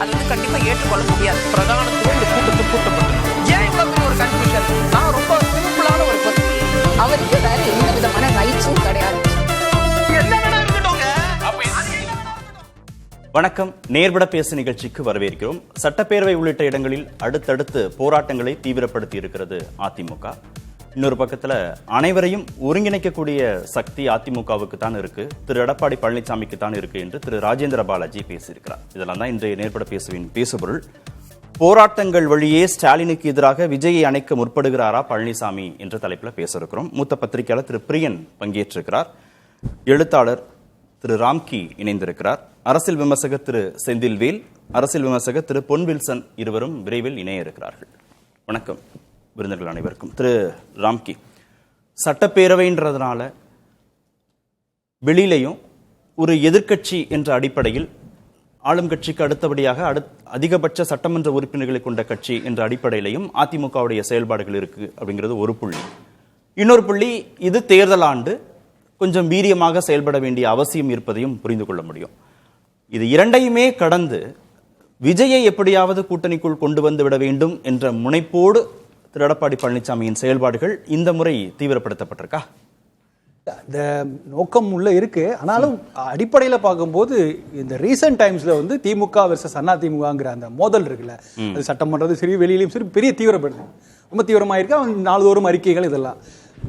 அது வந்து கண்டிப்பா ஏற்றுக்கொள்ள முடியாது. பிரதானத்துவம் இந்த கூட்டத்துக்கு கூட்டப்பட்டது. ஏன் இவ்வளவு பெரிய ஒரு கன்ஃபியூஷன்? நான் ரொம்ப சிம்பிளான ஒரு பத்தி அவருக்கு வேற எந்த விதமான ரைட்ஸும் கிடையாது. வணக்கம். நேர்பட பேசு நிகழ்ச்சிக்கு வரவேற்கிறோம். சட்டப்பேரவை உள்ளிட்ட இடங்களில் அடுத்தடுத்து போராட்டங்களை தீவிரப்படுத்தி இருக்கிறது அதிமுக. இன்னொரு பக்கத்துல அனைவரையும் ஒருங்கிணைக்கக்கூடிய சக்தி அதிமுகவுக்கு தான் இருக்கு, திரு எடப்பாடி பழனிசாமிக்கு தான் இருக்கு என்று திரு ராஜேந்திர பாலாஜி பேசியிருக்கிறார். இதெல்லாம் தான் இன்றைய நேர்பட பேசுவின் பேசுபொருள். போராட்டங்கள் வழியே ஸ்டாலினுக்கு எதிராக விஜயை அணைக்க முற்படுகிறாரா பழனிசாமி என்ற தலைப்பில் பேச இருக்கிறோம். மூத்த பத்திரிகையாளர் திரு பிரியன் பங்கேற்றிருக்கிறார். எழுத்தாளர் திரு ராம்கி இணைந்திருக்கிறார். அரசியல் விமர்சகர் திரு செந்தில்வேல், அரசியல் விமர்சகர் திரு பொன் வில்சன் இருவரும் விரைவில் இணைய இருக்கிறார்கள். வணக்கம் விருந்தினர்கள் அனைவருக்கும். திரு ராம்கி, சட்டப்பேரவைன்றதுனால வெளியிலையும் ஒரு எதிர்க்கட்சி என்ற அடிப்படையில் ஆளும் கட்சிக்கு அடுத்தபடியாக அதிகபட்ச சட்டமன்ற உறுப்பினர்களை கொண்ட கட்சி என்ற அடிப்படையிலையும் அதிமுகவுடைய செயல்பாடுகள் இருக்கு அப்படிங்கிறது ஒரு புள்ளி. இன்னொரு புள்ளி, இது தேர்தல் ஆண்டு, கொஞ்சம் வீரியமாக செயல்பட வேண்டிய அவசியம் இருப்பதையும் புரிந்து கொள்ள முடியும். இது இரண்டையுமே கடந்து விஜயை எப்படியாவது கூட்டணிக்குள் கொண்டு வந்து விட வேண்டும் என்ற முனைப்போடு திரு எடப்பாடி பழனிசாமியின் செயல்பாடுகள் இந்த முறை தீவிரப்படுத்தப்பட்டிருக்கா? இந்த நோக்கம் உள்ள இருக்கு. ஆனாலும் அடிப்படையில் பார்க்கும்போது இந்த ரீசெண்ட் டைம்ஸ்ல வந்து திமுக வெர்சஸ் அண்ணா திமுகங்கிற அந்த மோதல் இருக்குல்ல, அது சட்டமன்றது சரி வெளியிலையும் சரி பெரிய தீவிரப்படுது, ரொம்ப தீவிரமாயிருக்கு. அவன் நாள்தோறும் அறிக்கைகள் இதெல்லாம்.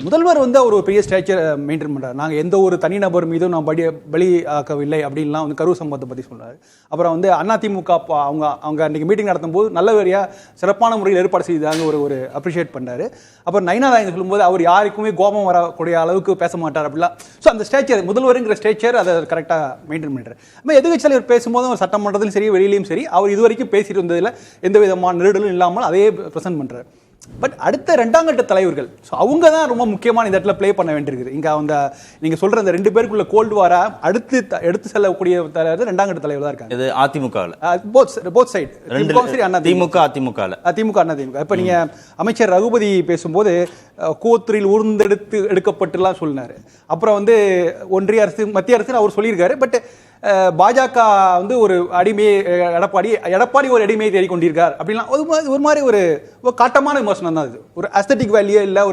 முதல்வர் வந்து அவர் ஒரு பெரிய ஸ்ட்ரக்சர் மெயின்டைன் பண்ணுறாரு. நாங்கள் எந்த ஒரு தனிநபர் மீதும் நான் பலி ஆக்கவில்லை அப்படின்லாம் வந்து கரூர் சம்பவத்தை பற்றி சொல்கிறாரு. அப்புறம் வந்து அதிமுக அவங்க அன்றைக்கி மீட்டிங் நடத்தும் போது நல்லவரியாக சிறப்பான முறையில் ஏற்பாடு செய்தாங்க ஒரு அப்ரிஷியேட் பண்ணாரு. அப்புறம் நயினாராயணன் சொல்லும்போது அவர் யாருக்குமே கோபம் வரக்கூடிய அளவுக்கு பேச மாட்டார் அப்படிலாம். ஸோ அந்த ஸ்ட்ரக்சர் முதல்வருங்கிற ஸ்ட்ரக்சர் அதை கரெக்டாக மெயின்டைன் பண்ணுறாரு. நம்ம எதிர்க்கட்சி தலைவர் பேசும்போது அவர் சட்டமன்றத்திலும் சரி வெளியிலையும் சரி அவர் இதுவரைக்கும் பேசிட்டு வந்ததில் எந்த விதமான நெருடலும் இல்லாமல் அதே ப்ரெசென்ட் பண்ணுறாரு. பட் அடுத்த ரெண்டாம் கட்ட தலைவர்கள், ஸோ அவங்க தான் ரொம்ப முக்கியமான இந்த இடத்துல ப்ளே பண்ண வேண்டியிருக்குது. இங்கே அந்த நீங்கள் சொல்கிற அந்த ரெண்டு பேருக்குள்ள கோல்டு வாரா எடுத்து செல்லக்கூடிய தலைவர் ரெண்டாம் கட்ட தலைவர் தான் இருக்காங்க. இது அதிமுக போத் சைடு திமுக அதிமுக. இப்போ நீங்கள் அமைச்சர் ரகுபதி பேசும்போது கோத்திரில் எடுக்கப்பட்டுலாம் சொன்னார். அப்புறம் வந்து ஒன்றிய அரசு மத்திய அரசு அவர் சொல்லியிருக்காரு. பட் பாஜக வந்து ஒரு அடிமையை எடப்பாடி ஒரு அடிமையை தேடி கொண்டிருக்கார் அப்படின்லாம் ஒரு மாதிரி ஒரு காட்டமான விமர்சனம் தான். இது ஒரு அஸ்தட்டிக் வேல்யூ இல்லை,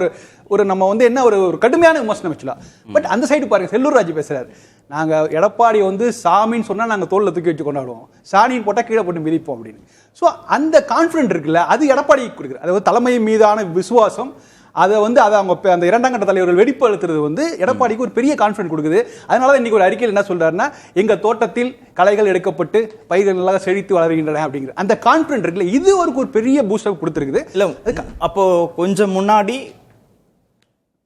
ஒரு நம்ம வந்து என்ன ஒரு கடுமையான விமர்சனம் வச்சுலாம். பட் அந்த சைடு பாருங்க, செல்லூர் ராஜு பேசுறாரு, நாங்கள் எடப்பாடி வந்து சாமின்னு சொன்னால் நாங்கள் தோளில் தூக்கி வச்சு கொண்டாடுவோம், சாணின்னு போட்டால் கீழே போட்டு மிதிப்போம் அப்படின்னு. ஸோ அந்த கான்ஃபிடென்ட் இருக்குல்ல, அது எடப்பாடி கொடுக்குறது. அதாவது தலைமை மீதான விசுவாசம், அதை வந்து அவங்க அந்த இரண்டாம் கட்ட தலைவர்கள் வெடிப்படுத்துறது வந்து எடப்பாடிக்கு ஒரு பெரிய கான்ஃபிடன்ஸ் கொடுக்குது. அதனால தான் இன்னைக்கு ஒரு அறிக்கையில் என்ன சொல்றாருன்னா, எங்க தோட்டத்தில் களைகள் எடுக்கப்பட்டு பயிர்கள் நல்லா செழித்து வளர்கின்றன அப்படிங்கிற அந்த கான்ஃபிடன்ஸ் இருக்குல்ல, இது ஒரு பெரிய பூஸ்டப் கொடுத்துருக்குது. இல்ல அப்போ கொஞ்சம் முன்னாடி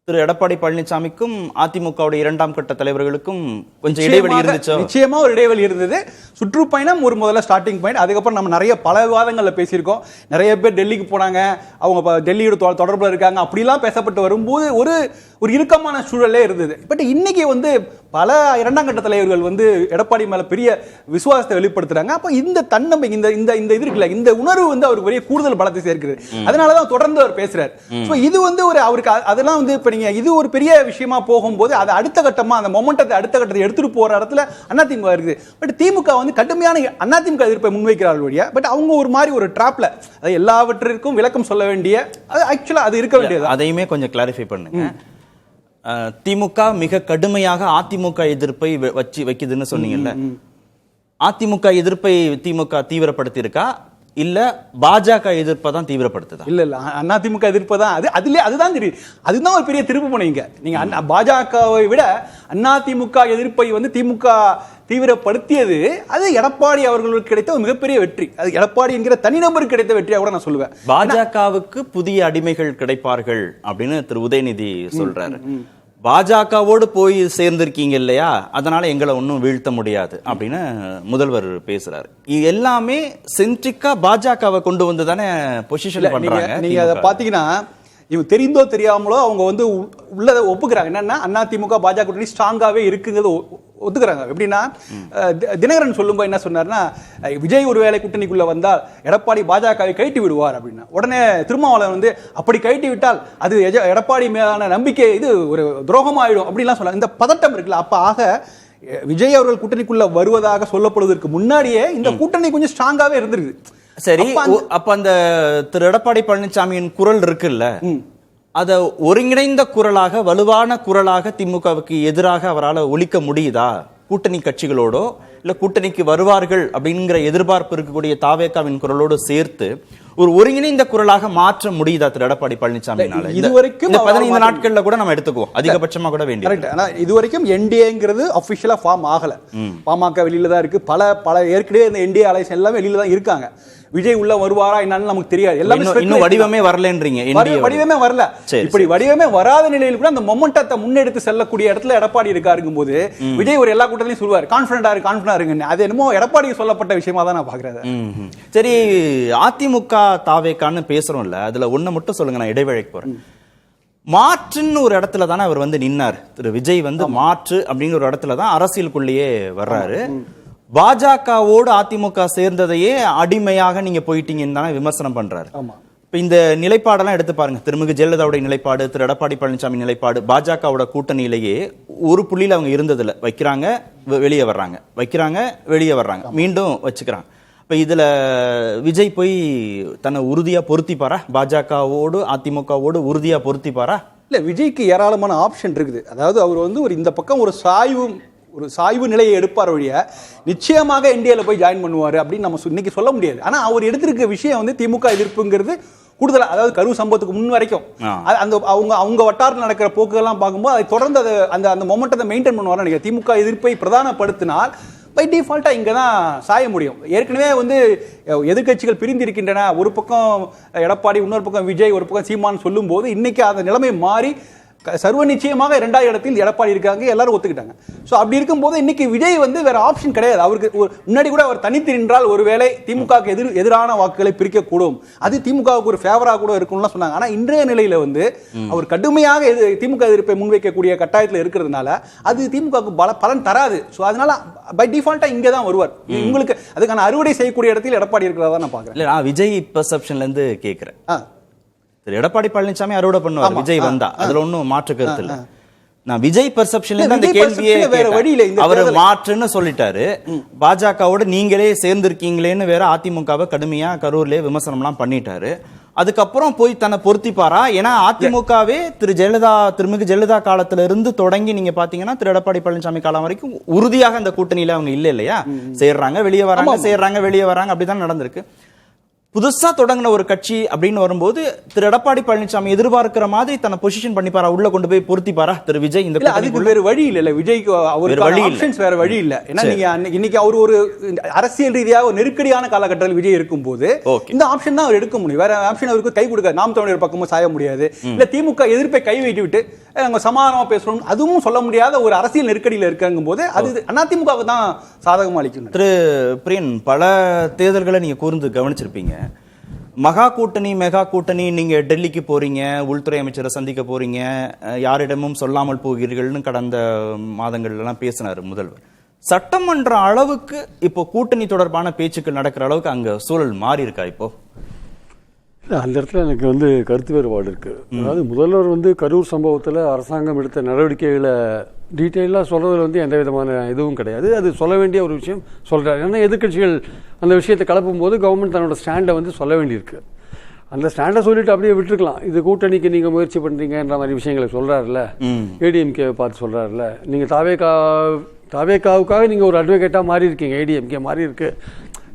திரு எடப்பாடி பழனிசாமிக்கும் அதிமுகவுடைய இரண்டாம் கட்ட தலைவர்களுக்கும் கொஞ்சம் இடைவெளி இருந்துச்சு. நிச்சயமா ஒரு இடைவெளி இருந்தது. சுற்றுப்பயணம் ஒரு முதல்ல ஸ்டார்டிங் பாயிண்ட். அதுக்கப்புறம் நம்ம நிறைய பல விவாதங்கள்ல பேசியிருக்கோம். நிறைய பேர் டெல்லிக்கு போனாங்க, அவங்க டெல்லியோட தொடர்புல இருக்காங்க, அப்படிலாம் பேசப்பட்டு வரும்போது ஒரு இறுக்கமான சூழலே இருந்தது. பட் இன்னைக்கு வந்து பல இரண்டாம் கட்ட தலைவர்கள் வந்து எடப்பாடி மேல பெரிய விசுவாசத்தை வெளிப்படுத்துறாங்க. அப்ப இந்த தன்னம்பிக்கை இந்த இது இருக்குல்ல, இந்த உணர்வு வந்து அவருக்கு பெரிய கூடுதல் பலத்தை சேர்க்கிறது. அதனாலதான் தொடர்ந்து அவர் பேசுறாரு. இது வந்து அவருக்கு அதெல்லாம் வந்து இது ஒரு பெரிய விஷயமா போகும்போது அது அடுத்த கட்டமா அந்த மொமெண்டத்தை அடுத்த கட்டத்தை எடுத்துட்டு போற இடத்துல அதிமுக இருக்குது. பட் திமுக வந்து கடுமையான அதிமுக எதிர்ப்பை முன்வைக்கிறார்கள் வழியா. பட் அவங்க ஒரு மாதிரி ஒரு டிராப்ல எல்லாவற்றிற்கும் விளக்கம் சொல்ல வேண்டிய ஆக்சுவலா அது இருக்க வேண்டியது. அதையுமே கொஞ்சம் கிளாரிஃபை பண்ணுங்க. திமுக மிக கடுமையாக அதிமுக எதிர்ப்பை வைக்குதுன்னு சொன்னீங்கல்ல, அதிமுக எதிர்ப்பை திமுக தீவிரப்படுத்தி இருக்கா இல்ல பாஜக எதிர்ப்பை தான் தீவிரப்படுத்துதா? இல்ல அதிமுக எதிர்ப்பு தான் அதுதான் தெரியும். அதுதான் ஒரு பெரிய திருப்பு முனைங்க. நீங்க பாஜகவை விட அதிமுக எதிர்ப்பை வந்து திமுக தீவிரப்படுத்தியது அது எடப்பாடி அவர்களுக்கு கிடைத்த ஒரு மிகப்பெரிய வெற்றி. அது எடப்பாடி என்கிற தனிநபருக்கு கிடைத்த வெற்றியா கூட நான் சொல்லுவேன். பாஜகவுக்கு புதிய அடிமைகள் கிடைப்பார்கள் அப்படின்னு திரு உதயநிதி சொல்றாரு. பாஜகவோடு போய் சேர்ந்திருக்கீங்க இல்லையா, அதனால எங்களை ஒன்றும் வீழ்த்த முடியாது அப்படின்னு முதல்வர் பேசுறாரு. இது எல்லாமே சென்ட்ரிக்கா பாஜகவை கொண்டு வந்து தானே பொசிஷன் பண்றாங்க. நீங்க அதை பாத்தீங்கன்னா இவங்க தெரிந்தோ தெரியாமலோ அவங்க வந்து உள்ளதை ஒப்புக்கிறாங்க. என்னன்னா அதிமுக பாஜக கூட்டணி ஸ்ட்ராங்காவே இருக்குங்கிறது ஒத்துக்கிறாங்க. எப்படின்னா தினகரன் சொல்லும்போது என்ன சொன்னார்னா, விஜய் ஒரு வேளை கூட்டணிக்குள்ள வந்தால் எடப்பாடி பாஜகவை கைட்டி விடுவார் அப்படின்னா, உடனே திருமாவளவன் வந்து அப்படி கைட்டி விட்டால் அது எடப்பாடி மீதான நம்பிக்கை இது ஒரு துரோகம் ஆயிடும் அப்படின்லாம் சொன்னாங்க. இந்த பதட்டம் இருக்குல்ல, அப்ப ஆக விஜய் அவர்கள் கூட்டணிக்குள்ள வருவதாக சொல்லப்படுவதற்கு முன்னாடியே இந்த கூட்டணி கொஞ்சம் ஸ்ட்ராங்காவே இருந்திருக்கு. சரி, அப்ப அந்த திரு எடப்பாடி பழனிசாமியின் குரல் இருக்குல்ல, அத ஒருங்கிணைந்த குரலாக, வலுவான குரலாக திமுகவுக்கு எதிராக அவரால் ஒலிக்க முடியுதா? கூட்டணி கட்சிகளோடோ இல்ல கூட்டணிக்கு வருவார்கள் அப்படிங்கிற எதிர்பார்ப்பு இருக்கக்கூடிய தாவேகாவின் குரலோடு சேர்த்து ஒரு ஒருங்கிணைந்த குரலாக மாற்ற முடியுதா திரு எடப்பாடி பழனிசாமினால? இதுவரைக்கும் 15 நாட்கள்ல கூட நம்ம எடுத்துக்குவோம், அதிகபட்சமா கூட வேண்டிய. ஆனா இதுவரைக்கும் என்டிஏங்கிறது அபிஷியலா ஃபார்ம் ஆகல. பாமக வெளியில தான் இருக்கு, பல ஏற்கனவே இந்த என்டிஏ அலைஸ் எல்லாம் வெளியில தான் இருக்காங்க. விஜய் உள்ள வருவாரா என்னன்னு நமக்கு தெரியாது. எல்லாமே இன்னும் வடிவமே வரலன்றீங்க. வடிவமே வரல. இப்படி வடிவமே வராத நிலையில் கூட அந்த மொமெண்டத்தை முன்னெடுத்து செல்லக்கூடிய இடத்துல எடப்பாடி இருக்காருங்கும் போது விஜய் ஒரு எல்லா கூட்டத்திலையும் சொல்லுவார் கான்ஃபிடண்டா இருங்க. அது என்னமோ எடப்பாடிக்கு சொல்லப்பட்ட விஷயமா தான் நான் பாக்குறேன். சரி, அதிமுக தாவேக்கான்னு பேசுறோம்ல, அதுல ஒண்ணு மட்டும் சொல்லுங்க, நான் இடைவேளைக்கு போறேன். மாற்றுன்னு ஒரு இடத்துல தானே அவர் வந்து நின்னார். திரு விஜய் வந்து மாற்று அப்படிங்கிற ஒரு இடத்துல தான் அரசியலுக்குள்ளேயே வர்றாரு. பாஜகவோடு அதிமுக சேர்ந்ததையே அடிமையாக நீங்க போயிட்டீங்கன்னு தானே விமர்சனம் பண்றாரு. இப்ப இந்த நிலைப்பாடெல்லாம் எடுத்து பாருங்க. திருமிகு ஜெயலலிதாவுடைய நிலைப்பாடு, திரு எடப்பாடி பழனிசாமி நிலைப்பாடு, பாஜகவோட கூட்டணியிலேயே ஒரு புள்ளியில அவங்க இருந்ததுல வைக்கிறாங்க, வெளியே வர்றாங்க, வைக்கிறாங்க, வெளியே வர்றாங்க, மீண்டும் வச்சுக்கிறாங்க. இப்ப இதுல விஜய் போய் தன்னை உறுதியா பொருத்திப்பாரா? பாஜகவோடு அதிமுகவோடு உறுதியா பொருத்திப்பாரா? இல்ல, விஜய்க்கு ஏராளமான ஆப்ஷன் இருக்குது. அதாவது அவர் வந்து ஒரு இந்த பக்கம் ஒரு சாய்வு நிலையை எடுப்பார் வழிய நிச்சயமாக என்டிஏல போய் ஜாயின் பண்ணுவாரு அப்படின்னு நம்ம இன்னைக்கு சொல்ல முடியாது. ஆனா அவர் எடுத்திருக்க விஷயம் வந்து திமுக எதிர்ப்புங்கிறது கூடுதலா, அதாவது கரூர் சம்பவத்துக்கு முன் வரைக்கும் அந்த அவங்க வட்டாரத்தில் நடக்கிற போக்குகள்லாம் பார்க்கும்போது அதை தொடர்ந்து அந்த மொமெண்டத்தை மெயின்டைன் பண்ணுவார் நினைக்கிறேன். திமுக எதிர்ப்பை பிரதானப்படுத்தினால் பை டிஃபால்ட்டா இங்க தான் சாய முடியும். ஏற்கனவே வந்து எதிர்கட்சிகள் பிரிந்து இருக்கின்றன, ஒரு பக்கம் எடப்பாடி, இன்னொரு பக்கம் விஜய், ஒரு பக்கம் சீமான் சொல்லும் போது இன்னைக்கு அந்த நிலைமை மாறி சர்வ நிச்சயமாக 2வது இடத்தில் எடப்பாடி இருக்காங்க, எல்லாரும் ஒத்துக்கிட்டாங்க. ஸோ அப்படி இருக்கும்போது இன்னைக்கு விஜய் வந்து வேற ஆப்ஷன் கிடையாது. அவருக்கு முன்னாடி கூட அவர் தனித்து நின்றால் ஒருவேளை திமுக எதிரான வாக்குகளை பிரிக்கக்கூடும், அது திமுகவுக்கு ஒரு ஃபேவரா கூட இருக்கும்னு சொன்னாங்க. ஆனா இன்றைய நிலையில வந்து அவர் கடுமையாக திமுக எதிர்ப்பை முன்வைக்கக்கூடிய கட்டாயத்தில் இருக்கிறதுனால அது திமுகவுக்கு பலன் தராது. ஸோ அதனால பை டிஃபால்ட்டா இங்கே தான் வருவார். உங்களுக்கு அதுக்கான அறுவடை செய்யக்கூடிய இடத்தில் எடப்பாடி இருக்கிறதா நான் பார்க்குறேன். இல்லை, நான் விஜய் பெர்செப்ஷன்ல இருந்து கேட்கிறேன். திரு எடப்பாடி பழனிசாமி அறுவடை பண்ணுவார் விஜய் வந்தா, அதுல ஒன்னும் மாற்று கருத்து இல்ல. நான் விஜய் பெர்செப்ஷன்ல இந்த கேள்வியே அவர் மாற்றுன்னு சொல்லிட்டாரு. பாஜகவோட நீங்களே சேர்ந்திருக்கீங்களேன்னு வேற அதிமுகவை கடுமையா கரூர்லயே விமர்சனம் எல்லாம் பண்ணிட்டாரு. அதுக்கப்புறம் போய் தன்னை பொருத்திப்பாரா? ஏன்னா அதிமுகவே திருமிகு ஜெயலலிதா காலத்துல இருந்து தொடங்கி நீங்க பாத்தீங்கன்னா திரு எடப்பாடி பழனிசாமி காலம் வரைக்கும் உறுதியாக அந்த கூட்டணியில அவங்க இல்லையா? சேர்றாங்க, வெளியே வராங்க, சேர்றாங்க, வெளியே வராங்க, அப்படிதான் நடந்திருக்கு. புதுசா தொடங்கின ஒரு கட்சி அப்படின்னு வரும்போது திரு எடப்பாடி பழனிசாமி எதிர்பார்க்கிற மாதிரி தன்னை பொசிஷன் பண்ணிப்பாரா, உள்ள கொண்டு போய் பொருத்திப்பாரா திரு விஜய்? இந்த அதுக்கு வேற வழி இல்ல, விஜய்க்கு அவருக்கு வேற வழி இல்ல. ஏன்னா நீங்க இன்னைக்கு அவர் ஒரு அரசியல் ரீதியாக ஒரு நெருக்கடியான காலகட்டத்தில் விஜய் இருக்கும் போது இந்த ஆப்ஷன் தான் அவர் எடுக்க முடியும். வேற ஆப்ஷன் அவருக்கு கை கொடுக்காது. நாம் தமிழர் பக்கமும் சாய முடியாது, இல்ல திமுக எதிர்ப்பை கை வைத்து விட்டு அவங்க சமாதானமா பேசணும் அதுவும் சொல்ல முடியாத ஒரு அரசியல் நெருக்கடியில் இருக்காங்கும் போது அது அதிமுகவுக்கு தான் சாதகமா அளிக்கும். திரு பிரியன், பல தேர்தல்களை நீங்க கூர்ந்து கவனிச்சிருப்பீங்க. மகா கூட்டணி, மெகா கூட்டணி, நீங்க டெல்லிக்கு போறீங்க, உள்துறை அமைச்சரை சந்திக்க போறீங்க, யாரிடமும் சொல்லாமல் போகிறீர்கள்னு கடந்த மாதங்கள்லாம் பேசினார் முதல்வர். சட்டமன்ற அளவுக்கு இப்போ கூட்டணி தொடர்பான பேச்சுக்கள் நடக்கிற அளவுக்கு அங்க சூழல் மாறி இருக்கா இப்போ? அந்த இடத்துல எனக்கு வந்து கருத்து வேறுபாடு இருக்கு. அதாவது முதல்வர் வந்து கரூர் சம்பவத்தில் அரசாங்கம் எடுத்த நடவடிக்கைகளை டீட்டெயிலாக சொல்றதுல வந்து எந்த விதமான இதுவும் கிடையாது. அது சொல்ல வேண்டிய ஒரு விஷயம் சொல்றாரு. ஏன்னா எதிர்கட்சிகள் அந்த விஷயத்தை கலப்பும் போது கவர்மெண்ட் தன்னோட ஸ்டாண்டை வந்து சொல்ல வேண்டியிருக்கு. அந்த ஸ்டாண்டை சொல்லிட்டு அப்படியே விட்டுருக்கலாம். இது கூட்டணிக்கு நீங்க முயற்சி பண்றீங்கன்ற மாதிரி விஷயங்களை சொல்றாருல்ல, ஏடிஎம்கே பார்த்து சொல்றாருல்ல. நீங்க தாவேகாவுக்காக நீங்க ஒரு அட்வொகேட்டா மாறி இருக்கீங்க, ஏடிஎம்கே மாறி இருக்கு,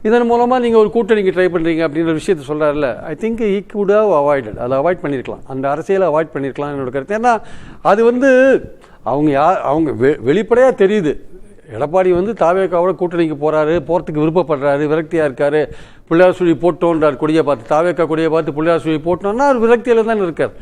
இதன் மூலமாக நீங்கள் ஒரு கூட்டணிக்கு ட்ரை பண்ணுறீங்க அப்படின்ற விஷயத்தை சொல்கிறாருல்ல. I think he could have avoided, அதை அவாய்ட் பண்ணியிருக்கலாம், அந்த அரசியலை அவாய்ட் பண்ணியிருக்கலாம் என்னோட கருத்து. ஏன்னா அது வந்து அவங்க வெளிப்படையாக தெரியுது. எடப்பாடி வந்து தாவேக்காவோட கூட்டணிக்கு போகிறதுக்கு விருப்பப்படுறாரு, விரக்தியாக இருக்காரு. பிள்ளையார் சுழி போட்டோன்றார் கொடியை பார்த்து, தாவேக்கா கொடியை பார்த்து பிள்ளையார் சுழி போட்டோன்னா அவர் விரக்தியில் தான் இருக்கார்.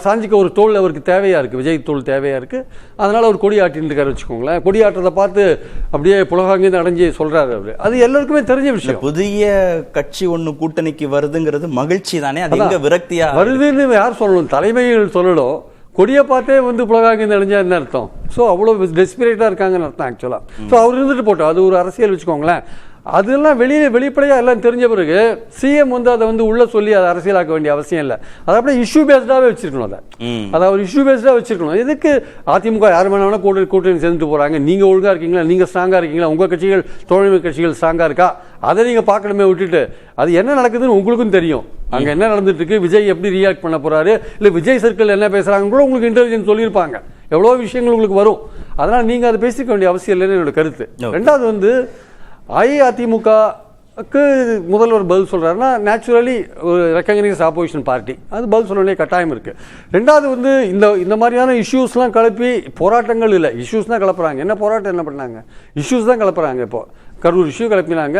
சாஞ்சிக்க ஒரு தோல் அவருக்கு தேவையாக இருக்குது, விஜய் தோல் தேவையாக இருக்குது, அதனால் அவர் கொடி ஆட்டின்னு இருக்காரு வச்சுக்கோங்களேன். கொடி ஆட்டத்தை பார்த்து அப்படியே புலகாங்கேந்து அடைஞ்சு சொல்கிறாரு அவர். அது எல்லாருக்குமே தெரிஞ்ச விஷயம். புதிய கட்சி ஒன்று கூட்டணிக்கு வருதுங்கிறது மகிழ்ச்சி தானே, அது எங்க விரக்தியா வருதுன்னு யார் சொல்லணும்? தலைமைகள் சொல்லணும். கொடியை பார்த்தே வந்து புலகாங்கேந்து அடைஞ்சா என்ன அர்த்தம்? ஸோ அவ்வளோ டெஸ்பிரேட்டாக இருக்காங்கன்னு அர்த்தம் ஆக்சுவலாக. ஸோ அவர் இருந்துட்டு போட்டோம், அது ஒரு அரசியல் வச்சுக்கோங்களேன். அதெல்லாம் வெளிப்படையாக எல்லாம் தெரிஞ்ச பிறகு சிஎம் வந்து அதை வந்து உள்ள சொல்லி அதை அரசியலாக்க வேண்டிய அவசியம் இல்லை. அதை அப்படியே இஷ்யூ பேஸ்டாகவே வச்சிருக்கணும். அதை ஒரு இஷ்யூ பேஸ்டாக வச்சிருக்கணும். எதுக்கு அதிமுக யார் வேணா கூட்டணி சேர்ந்துட்டு போகிறாங்க, நீங்கள் ஒழுங்காக இருக்கீங்களா, நீங்கள் ஸ்ட்ராங்காக இருக்கீங்களா, உங்கள் கட்சிகள் தோழமை கட்சிகள் ஸ்ட்ராங்காக இருக்கா, அதை நீங்கள் பார்க்கணுமே விட்டுட்டு அது என்ன நடக்குதுன்னு உங்களுக்கும் தெரியும். அங்கே என்ன நடந்துட்டு இருக்கு, விஜய் எப்படி ரியாக்ட் பண்ண போறாரு, இல்லை விஜய் சர்க்கிள் என்ன பேசுறாங்க கூட உங்களுக்கு இன்டெலிஜென்ஸ் சொல்லியிருப்பாங்க. எவ்வளோ விஷயங்கள் உங்களுக்கு வரும். அதனால் நீங்கள் அதை பேசிக்க வேண்டிய அவசியம் இல்லைன்னு என்னோட கருத்து. ரெண்டாவது வந்து அஇஅதிமுகக்கு முதல்வர் பதில் சொல்றாருன்னா நேச்சுரலி ஒரு ரெக்கக்னைஸ் ஆப்போசிஷன் பார்ட்டி, அது பதில் சொல்ல வேண்டிய கட்டாயம் இருக்கு. ரெண்டாவது வந்து இந்த மாதிரியான இஷ்யூஸ்லாம் கிளப்பி போராட்டங்கள் இல்லை, இஷ்யூஸ் தான் கிளப்புறாங்க. என்ன போராட்டம் என்ன பண்ணாங்க, இஷ்யூஸ் தான் கிளப்புறாங்க. இப்போ கரூர் இஷ்யூ கிளப்பினாங்க,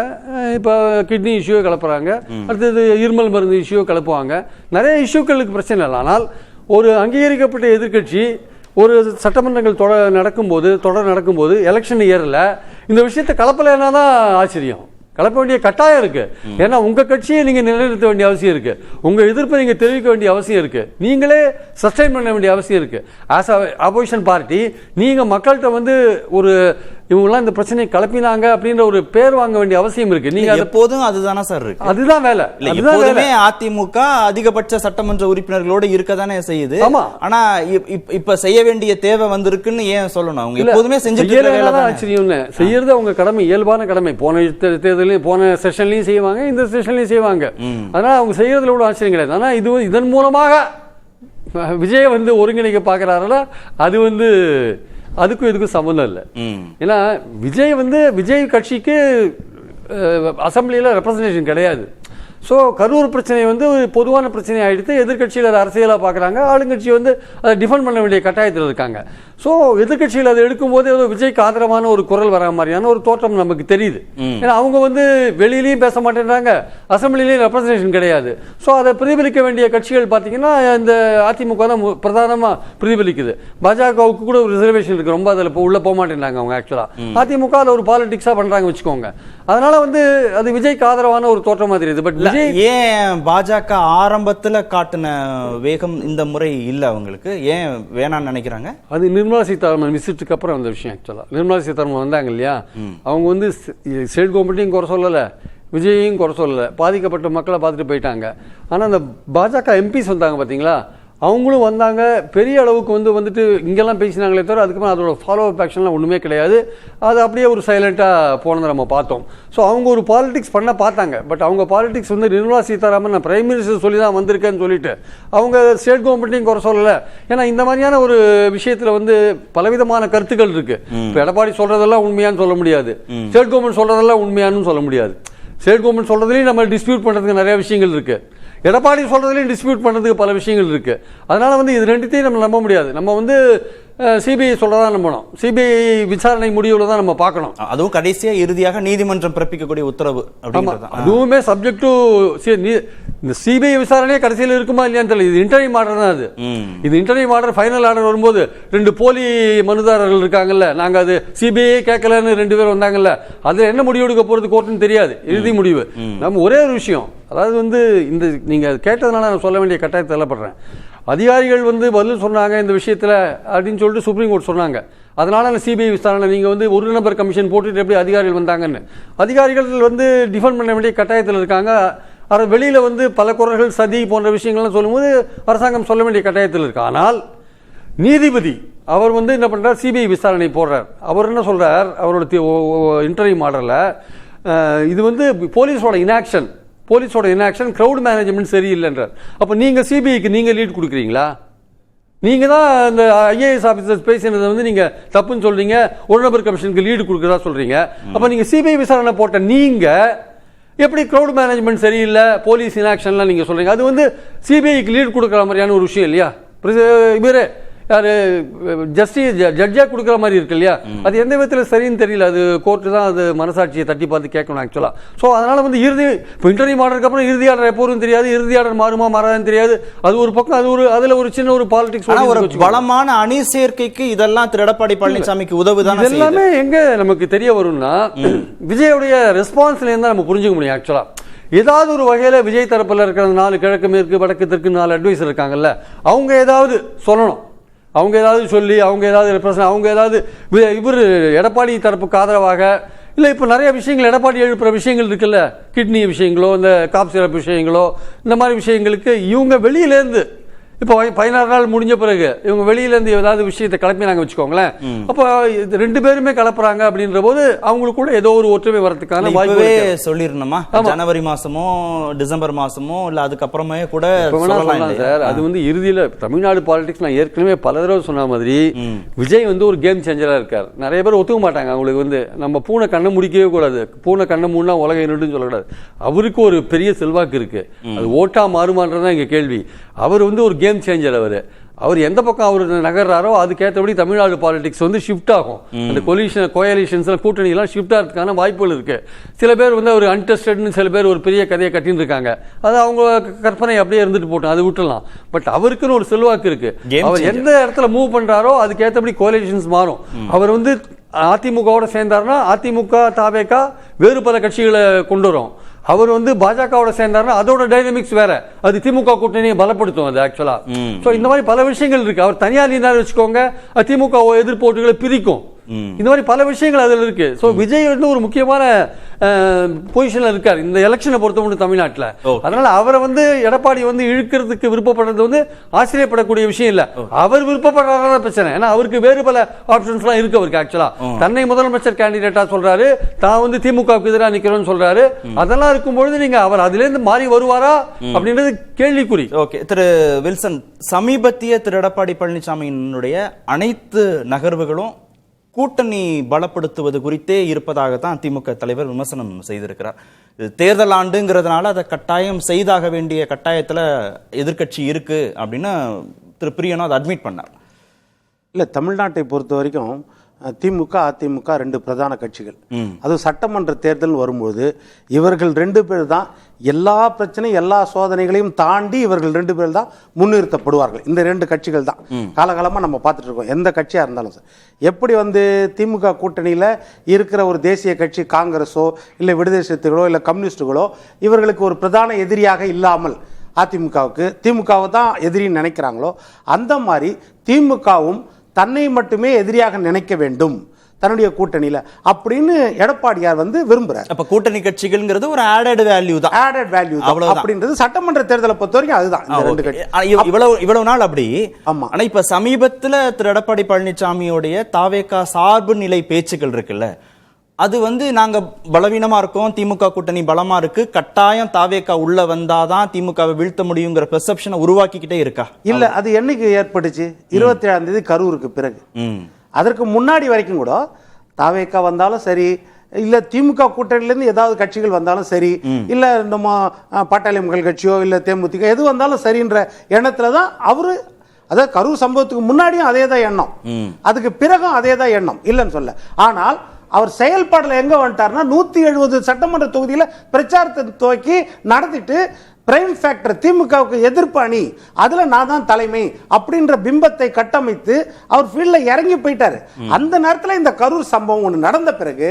இப்போ கிட்னி இஷ்யூ கிளப்புறாங்க, அடுத்தது இருமல் மருந்து இஷ்யூ கிளப்புவாங்க. நிறைய இஷ்யூக்களுக்கு பிரச்சனை இல்லை. ஆனால் ஒரு அங்கீகரிக்கப்பட்ட எதிர்க்கட்சி ஒரு சட்டமன்றங்கள் தொடர் நடக்கும்போது எலெக்ஷன் இயரில் இந்த விஷயத்தை கலப்பலைன்னா தான் ஆச்சரியம். கலப்ப வேண்டிய கட்டாயம் இருக்கு. ஏன்னா உங்க கட்சியை நீங்க நிலைநிறுத்த வேண்டிய அவசியம் இருக்கு, உங்க எதிர்ப்பை நீங்க தெரிவிக்க வேண்டிய அவசியம் இருக்கு, நீங்களே சஸ்டைன் பண்ண வேண்டிய அவசியம் இருக்கு. ஆஸ் ஆப்போசிஷன் பார்ட்டி நீங்க மக்கள்கிட்ட வந்து ஒரு இவங்கெல்லாம் இந்த பிரச்சனையை கலப்பினாங்க அப்படின்ற ஒரு பேர் வாங்க வேண்டிய அவசியம் இருக்கு. நீங்க எப்போதும் அதுதானே சார் இருக்கு, அதுதான் வேலை. எப்போதுமே அதிமுக அதிகபட்ச சட்டமன்ற உறுப்பினர்களோடு இருக்கதானே செய்யுது. ஆனா இப்ப செய்ய வேண்டிய தேவை வந்திருக்குன்னு ஏன் சொல்லணும்? அவங்க எப்போதுமே செஞ்சுட்டு செய்யறது அவங்க கடமை, இயல்பான கடமை. போன தேர்தலையும் போன செஷன்லயும் செய்வாங்க, இந்த செஷன்லயும் செய்வாங்க. அதனால அவங்க செய்யறதுல கூட ஆச்சரியம் கிடையாது. ஆனா இதன் மூலமாக விஜய் வந்து ஒருங்கிணைக்க பாக்குறாருல, அது வந்து அதுக்கும் இதுக்கும் சம்பந்தம் இல்லை. ஏன்னா விஜய் கட்சிக்கு அசம்பிளியில் ரெப்ரசன்டேஷன் கிடையாது. ஸோ கரூர் பிரச்சனை வந்து ஒரு பொதுவான பிரச்சனை ஆகிடுத்து. எதிர்கட்சியில் அதை அரசியலாக பார்க்குறாங்க, ஆளுங்கட்சி வந்து அதை டிஃபெண்ட் பண்ண வேண்டிய கட்டாயத்தில் இருக்காங்க. ஸோ எதிர்கட்சியில் அதை எடுக்கும்போது ஏதோ விஜய்க்கு ஆதரவான ஒரு குரல் வர மாதிரியான ஒரு தோற்றம் நமக்கு தெரியுது. ஏன்னா அவங்க வந்து வெளியிலையும் பேச மாட்டேன்றாங்க, அசம்பிளிலையும் ரெப்ரசன்டேஷன் கிடையாது. ஸோ அதை பிரதிபலிக்க வேண்டிய கட்சிகள் பார்த்தீங்கன்னா இந்த அதிமுக தான் பிரதானமாக பிரதிபலிக்குது. பாஜகவுக்கு கூட ஒரு ரிசர்வேஷன் இருக்கு, ரொம்ப அதில் உள்ள போக மாட்டேன்றாங்க அவங்க. ஆக்சுவலாக அதிமுக அதை ஒரு பாலிடிக்ஸாக பண்ணுறாங்க வச்சுக்கோங்க. அதனால வந்து அது விஜய்க்கு ஆதரவான ஒரு தோற்றமாக தெரியுது. பட் ஏன் பாஜக ஆரம்பத்துல காட்டின வேகம் இந்த முறை இல்ல அவங்களுக்கு ஏன் வேணாம்னு நினைக்கிறாங்க? அது நிர்மலா சீதாராமன் விசிட்டுக்கு அப்புறம் அந்த விஷயம். ஆக்சுவலா நிர்மலா சீதாராமன் வந்தாங்க இல்லையா, அவங்க வந்து ஸ்டேட் கவர்மெண்ட்டையும் குறை சொல்லலை, விஜயையும் குறை சொல்லலை, பாதிக்கப்பட்ட மக்களை பார்த்துட்டு போயிட்டாங்க. ஆனால் அந்த பாஜக எம்பிஸ் வந்தாங்க பார்த்தீங்களா, அவங்களும் வந்தாங்க, பெரிய அளவுக்கு வந்துட்டு இங்கெல்லாம் பேசினாங்களே தவிர அதுக்கப்புறம் அதோட ஃபாலோ அப் ஆக்ஷன்லாம் ஒன்றுமே கிடையாது. அது அப்படியே ஒரு சைலண்ட்டாக போனதை நம்ம பார்த்தோம். ஸோ அவங்க ஒரு பாலிடிக்ஸ் பண்ண பார்த்தாங்க. பட் அவங்க பாலிடிக்ஸ் வந்து நிர்மலா சீதாராமன் நான் பிரைம் மினிஸ்டர் சொல்லி தான் வந்திருக்கேன்னு சொல்லிட்டு அவங்க ஸ்டேட் கவர்மெண்ட்டையும் குறை சொல்லலை. ஏன்னா இந்த மாதிரியான ஒரு விஷயத்தில் வந்து பலவிதமான கருத்துக்கள் இருக்கு. இப்போ எடப்பாடி சொல்றதெல்லாம் உண்மையான்னு சொல்ல முடியாது, ஸ்டேட் கவர்மெண்ட் சொல்றதெல்லாம் உண்மையானு சொல்ல முடியாது. ஸ்டேட் கவர்மெண்ட் சொல்றதுலேயும் நம்ம டிஸ்பியூட் பண்ணுறதுக்கு நிறைய விஷயங்கள் இருக்கு, எடப்பாடி சொல்றதுலையும் டிஸ்பியூட் பண்ணுறதுக்கு பல விஷயங்கள் இருக்கு. அதனால வந்து இது ரெண்டுத்தையும் நம்ம நம்ப முடியாது. நம்ம வந்து சிபிஐ சொல்றதா நம்பணும், சிபிஐ விசாரணை முடிவுல தான் நம்ம பார்க்கணும். அதுவும் கடைசியா இறுதியாக நீதிமன்றம் பிறப்பிக்கக்கூடிய உத்தரவு, அதுவுமே சப்ஜெக்ட் டு இந்த சிபிஐ விசாரணையே கடைசியில் இருக்குமா இல்லையான்னு தெரியல. இது இன்டர்வியூ ஆர்டர் தான். இது இன்டர்வியூ ஆர்டர் ஃபைனல் ஆர்டர் வரும்போது 2 போலி மனுதாரர்கள் இருக்காங்கல்ல, நாங்க அது சிபிஐ கேட்கலன்னு 2 பேர் வந்தாங்கல்ல, அதுல என்ன முடிவு எடுக்க போறது கோர்ட்டுன்னு தெரியாது. இறுதி முடிவு நம்ம ஒரே ஒரு விஷயம், அதாவது வந்து இந்த நீங்க கேட்டதுனால நான் சொல்ல வேண்டிய கட்டாயத்தை தள்ளப்படுறேன். அதிகாரிகள் வந்து பதில் சொன்னாங்க இந்த விஷயத்துல அப்படின்னு சொல்லிட்டு சுப்ரீம் கோர்ட் சொன்னாங்க. அதனால அந்த சிபிஐ விசாரணை நீங்க வந்து ஒரு நபர் கமிஷன் போட்டுட்டு எப்படி அதிகாரிகள் வந்தாங்கன்னு, அதிகாரிகள் வந்து டிஃபெண்ட் பண்ண வேண்டிய கட்டாயத்தில் இருக்காங்க. அதை வெளியில வந்து பல குரல்கள் சதி போன்ற விஷயங்கள்லாம் சொல்லும்போது அரசாங்கம் சொல்ல வேண்டிய கட்டாயத்தில் இருக்கு. ஆனால் நீதிபதி அவர் வந்து என்ன பண்றார், சிபிஐ விசாரணை போடுறார். அவர் என்ன சொல்றார், அவரோட இன்டர்வியூ மாடலில் இது வந்து போலீஸோட இன்ஆக்ஷன் கிரௌட் மேனேஜ்மெண்ட் சரியில்லைன்றார். அப்போ நீங்க சிபிஐக்கு நீங்க லீட் கொடுக்குறீங்களா? நீங்க தான் இந்த ஐஏஎஸ் ஆபீசர்ஸ் பேசினதை வந்து நீங்க தப்புன்னு சொல்றீங்க, ஒரு நபர் கமிஷனுக்கு லீடு கொடுக்குறதா சொல்றீங்க. அப்ப நீங்க சிபிஐ விசாரணை போட்ட நீங்க எப்படி கிரௌட் மேனேஜ்மெண்ட் சரியில்லை, போலீஸ் இன்ஆக்ஷன்லாம் நீங்க சொல்றீங்க? அது வந்து சிபிஐக்கு லீட் கொடுக்குற மாதிரியான ஒரு விஷயம் இல்லையா? இவரே யாரு ஜட்ஜா கொடுக்குற மாதிரி இருக்கு இல்லையா? அது எந்த விதத்தில் சரின்னு தெரியல. அது கோர்ட்டு தான் அது மனசாட்சியை தட்டி பார்த்து கேட்கணும் ஆக்சுவலா. ஸோ அதனால வந்து இப்போ இன்டர்வியூ ஆர்டருக்கு அப்புறம் இறுதி ஆர்டர் எப்போதும் தெரியாது, இறுதி ஆர்டர் மாறுமா மாறாதுன்னு தெரியாது. அது ஒரு பக்கம், அதுல ஒரு சின்ன ஒரு பாலிடிக்ஸ். ஒரு பலமான அணி சேர்க்கைக்கு இதெல்லாம் திரு எடப்பாடி பழனிசாமிக்கு உதவுதான். எல்லாமே எங்க நமக்கு தெரிய வரும்னா விஜயோடைய ரெஸ்பான்ஸ்ல இருந்தா நம்ம புரிஞ்சுக்க முடியும். ஆக்சுவலா ஏதாவது ஒரு வகையில விஜய் தரப்புல இருக்கிற 4 கிழக்கு மேற்கு வடக்கு தெற்கு 4 அட்வைசர் இருக்காங்கல்ல, அவங்க ஏதாவது சொல்லணும், அவங்க ஏதாவது சொல்லி, அவங்க ஏதாவது ரெப்ரசன்ட், அவங்க ஏதாவது இவர் எடப்பாடி தரப்புக்கு ஆதரவாக இல்லை இப்போ நிறைய விஷயங்கள் எடப்பாடி எழுப்புற விஷயங்கள் இருக்குல்ல, கிட்னி விஷயங்களோ இந்த காப் சிறப்பு விஷயங்களோ இந்த மாதிரி விஷயங்களுக்கு இவங்க வெளியிலேருந்து இப்போ 16 நாள் முடிஞ்ச பிறகு இவங்க வெளியிலேருந்து ஏதாவது விஷயத்தை கிளப்பினாங்க வச்சுக்கோங்களேன், அப்போ ரெண்டு பேருமே கலப்புறாங்க அப்படின்ற போது அவங்களுக்குள்ள ஏதோ ஒரு ஒற்றுமை வரதுக்கான வாய்ப்பு சொல்லிடணுமா? ஜனவரி மாசமோ டிசம்பர் மாசமோ இல்ல அதுக்கப்புறமே கூட சார். அது வந்து இறுதியில் தமிழ்நாடு பாலிடிக்ஸ் நான் ஏற்கனவே பல தடவை சொன்ன மாதிரி விஜய் வந்து ஒரு கேம் சேஞ்சரா இருக்கார். நிறைய பேர் ஒத்துக்க மாட்டாங்க. அவங்களுக்கு வந்து நம்ம பூனை கண்ணை முடிக்கவே கூடாது, பூனை கண்ணை மூணா உலகம் என்னன்னு சொல்லக்கூடாது. அவருக்கு ஒரு பெரிய செல்வாக்கு இருக்கு, அது ஓட்டா மாறுமான்றதான் இங்க கேள்வி. அவர் வந்து ஒரு கேம் சேஞ்சர். அவர் எந்த பக்கம் அவர் நகர்றாரோ அதுக்கேற்றபடி தமிழ்நாடு பாலிடிக்ஸ் வந்து ஷிஃப்ட் ஆகும். அந்த கோயலிஷன்ஸ் கூட்டணி எல்லாம் ஷிஃப்ட் ஆகிறதுக்கான வாய்ப்புகள் இருக்கு. சில பேர் வந்து அவர் அன்டெஸ்டட்னு சில பேர் ஒரு பெரிய கதையை கட்டின்னு இருக்காங்க, அது அவங்க கற்பனை அப்படியே இருந்துட்டு போட்டோம், அது விட்டுலாம். பட் அவருக்குன்னு ஒரு செல்வாக்கு இருக்கு. அவர் எந்த இடத்துல மூவ் பண்றாரோ அதுக்கேற்றபடி கோயலிஷன்ஸ் மாறும். அவர் வந்து அதிமுகவோட சேர்ந்தாருன்னா அதிமுக தாவேகா வேறு பல கட்சிகளை கொண்டு வரும். அவர் வந்து பாஜகவோட சேர்ந்தாருன்னா அதோட டைனமிக்ஸ் வேற, அது திமுக கூட்டணியை பலப்படுத்தும். அது ஆக்சுவலா சோ இந்த மாதிரி பல விஷயங்கள் இருக்கு. அவர் தனியார் நின்று வச்சுக்கோங்க, திமுக எதிர்ப்பு ஓட்டுகளை பிரிக்கும். இந்த மாதிரி பல விஷயங்கள் அதில் இருக்கு. ஸோ விஜய் வந்து ஒரு முக்கியமான பொசிஷன்ல இருக்கார் இந்த எலெக்ஷனை பொறுத்த மட்டும் தமிழ்நாட்டில். அதனால அவரை வந்து எடப்பாடி வந்து இழுக்கிறதுக்கு விருப்பப்படுறது வந்து ஆச்சரியப்படக்கூடிய விஷயம் இல்ல. அவர் விருப்பப்படுறதா பிரச்சனை, ஏன்னா அவருக்கு வேறு பல ஆப்ஷன்ஸ் எல்லாம் இருக்கு. அவருக்கு ஆக்சுவலா தன்னை முதலமைச்சர் கேண்டிடேட்டா சொல்றாரு, தான் வந்து திமுகவுக்கு எதிராக நிக்கிறோம்னு சொல்றாரு. அதெல்லாம் இருக்கும்பொழுது நீங்க அவர் அதுல இருந்து மாறி வருவாரா அப்படின்றது கேள்விக்குறி. ஓகே, திரு வில்சன், சமீபத்திய திரு எடப்பாடி பழனிசாமியினுடைய அனைத்து நகர்வுகளும் கூட்டணி பலப்படுத்துவது குறித்தே இருப்பதாகத்தான் திமுக தலைவர் விமர்சனம் செய்திருக்கிறார். இது தேர்தல் ஆண்டுங்கிறதுனால அதை கட்டாயம் செய்தாக வேண்டிய கட்டாயத்தில் எதிர்க்கட்சி இருக்கு அப்படின்னு திரு பிரியனும் அதை அட்மிட் பண்ணார். இல்லை, தமிழ்நாட்டை பொறுத்த வரைக்கும் திமுக அதிமுக ரெண்டு பிரதான கட்சிகள். அது சட்டமன்ற தேர்தல் வரும்போது இவர்கள் ரெண்டு பேர் தான் எல்லா பிரச்சனையும் எல்லா சோதனைகளையும் தாண்டி இவர்கள் ரெண்டு பேர் தான் முன்னிறுத்தப்படுவார்கள். இந்த ரெண்டு கட்சிகள் தான் காலகாலமாக நம்ம பார்த்துட்டு இருக்கோம். எந்த கட்சியாக இருந்தாலும் சார், எப்படி வந்து திமுக கூட்டணியில் இருக்கிற ஒரு தேசிய கட்சி காங்கிரஸோ இல்லை விடுதலை சிறுத்தைகளோ இல்லை கம்யூனிஸ்டுகளோ இவர்களுக்கு ஒரு பிரதான எதிரியாக இல்லாமல் அதிமுகவுக்கு திமுகவை தான் எதிரின்னு நினைக்கிறாங்களோ, அந்த மாதிரி திமுகவும் தன்னை மட்டுமே எதிரியாக நினைக்க வேண்டும் தன்னுடைய கூட்டணியில அப்படின்னு எடப்பாடியார் வந்து விரும்புறார். அப்ப கூட்டணி கட்சிகள்ங்கிறது ஒரு ஆடட் வேல்யூ தான், ஆடட் வேல்யூ அப்படின்றது சட்டமன்ற தேர்தலை பொறுத்த வரைக்கும் அதுதான். இந்த ரெண்டு கட்சி இவ்வளவு நாள் அப்படி. ஆனா இப்ப சமீபத்துல திரு எடப்பாடி பழனிசாமியோடைய தாவேகா சார்பு நிலை பேச்சுக்கள் இருக்குல்ல, அது வந்து நாங்க பலவீனமா இருக்கோம், திமுக கூட்டணி பலமா இருக்கு, கட்டாயம் தாவேகா உள்ள வந்தாதான் திமுகவை வீழ்த்த முடியுங்கிற பெர்செப்ஷனை உருவாக்கிக்கிட்டே இருக்கா? இல்ல, அது என்னைக்கு ஏற்பட்டுச்சு? 27ஆம் தேதி கரூருக்கு பிறகு. அதற்கு முன்னாடி வரைக்கும் கூட தாவேகா வந்தாலும் சரி, இல்ல திமுக கூட்டணியிலிருந்து ஏதாவது கட்சிகள் வந்தாலும் சரி, இல்ல நம்ம பாட்டாளி மக்கள் கட்சியோ இல்ல தேமுதிக எது வந்தாலும் சரின்ற எண்ணத்துலதான் அவரு, அதாவது கரூர் சம்பவத்துக்கு முன்னாடியும் அதே தான் எண்ணம், அதுக்கு பிறகும் அதே தான் எண்ணம் இல்லைன்னு சொல்ல. ஆனால் அவர் செயல்பாடுல எங்க வந்துட்டார்னா 170 சட்டமன்ற தொகுதியில பிரச்சாரத்தை துவக்கி நடத்திட்டு பிரைம் ஃபேக்டர் திமுகவுக்கு எதிர்ப்பு அணி, அதுல நான் தான் தலைமை அப்படின்ற பிம்பத்தை கட்டமைத்து அவர் ஃபீல்ட்ல இறங்கி போயிட்டாரு. அந்த நேரத்துல இந்த கரூர் சம்பவம் ஒன்று நடந்த பிறகு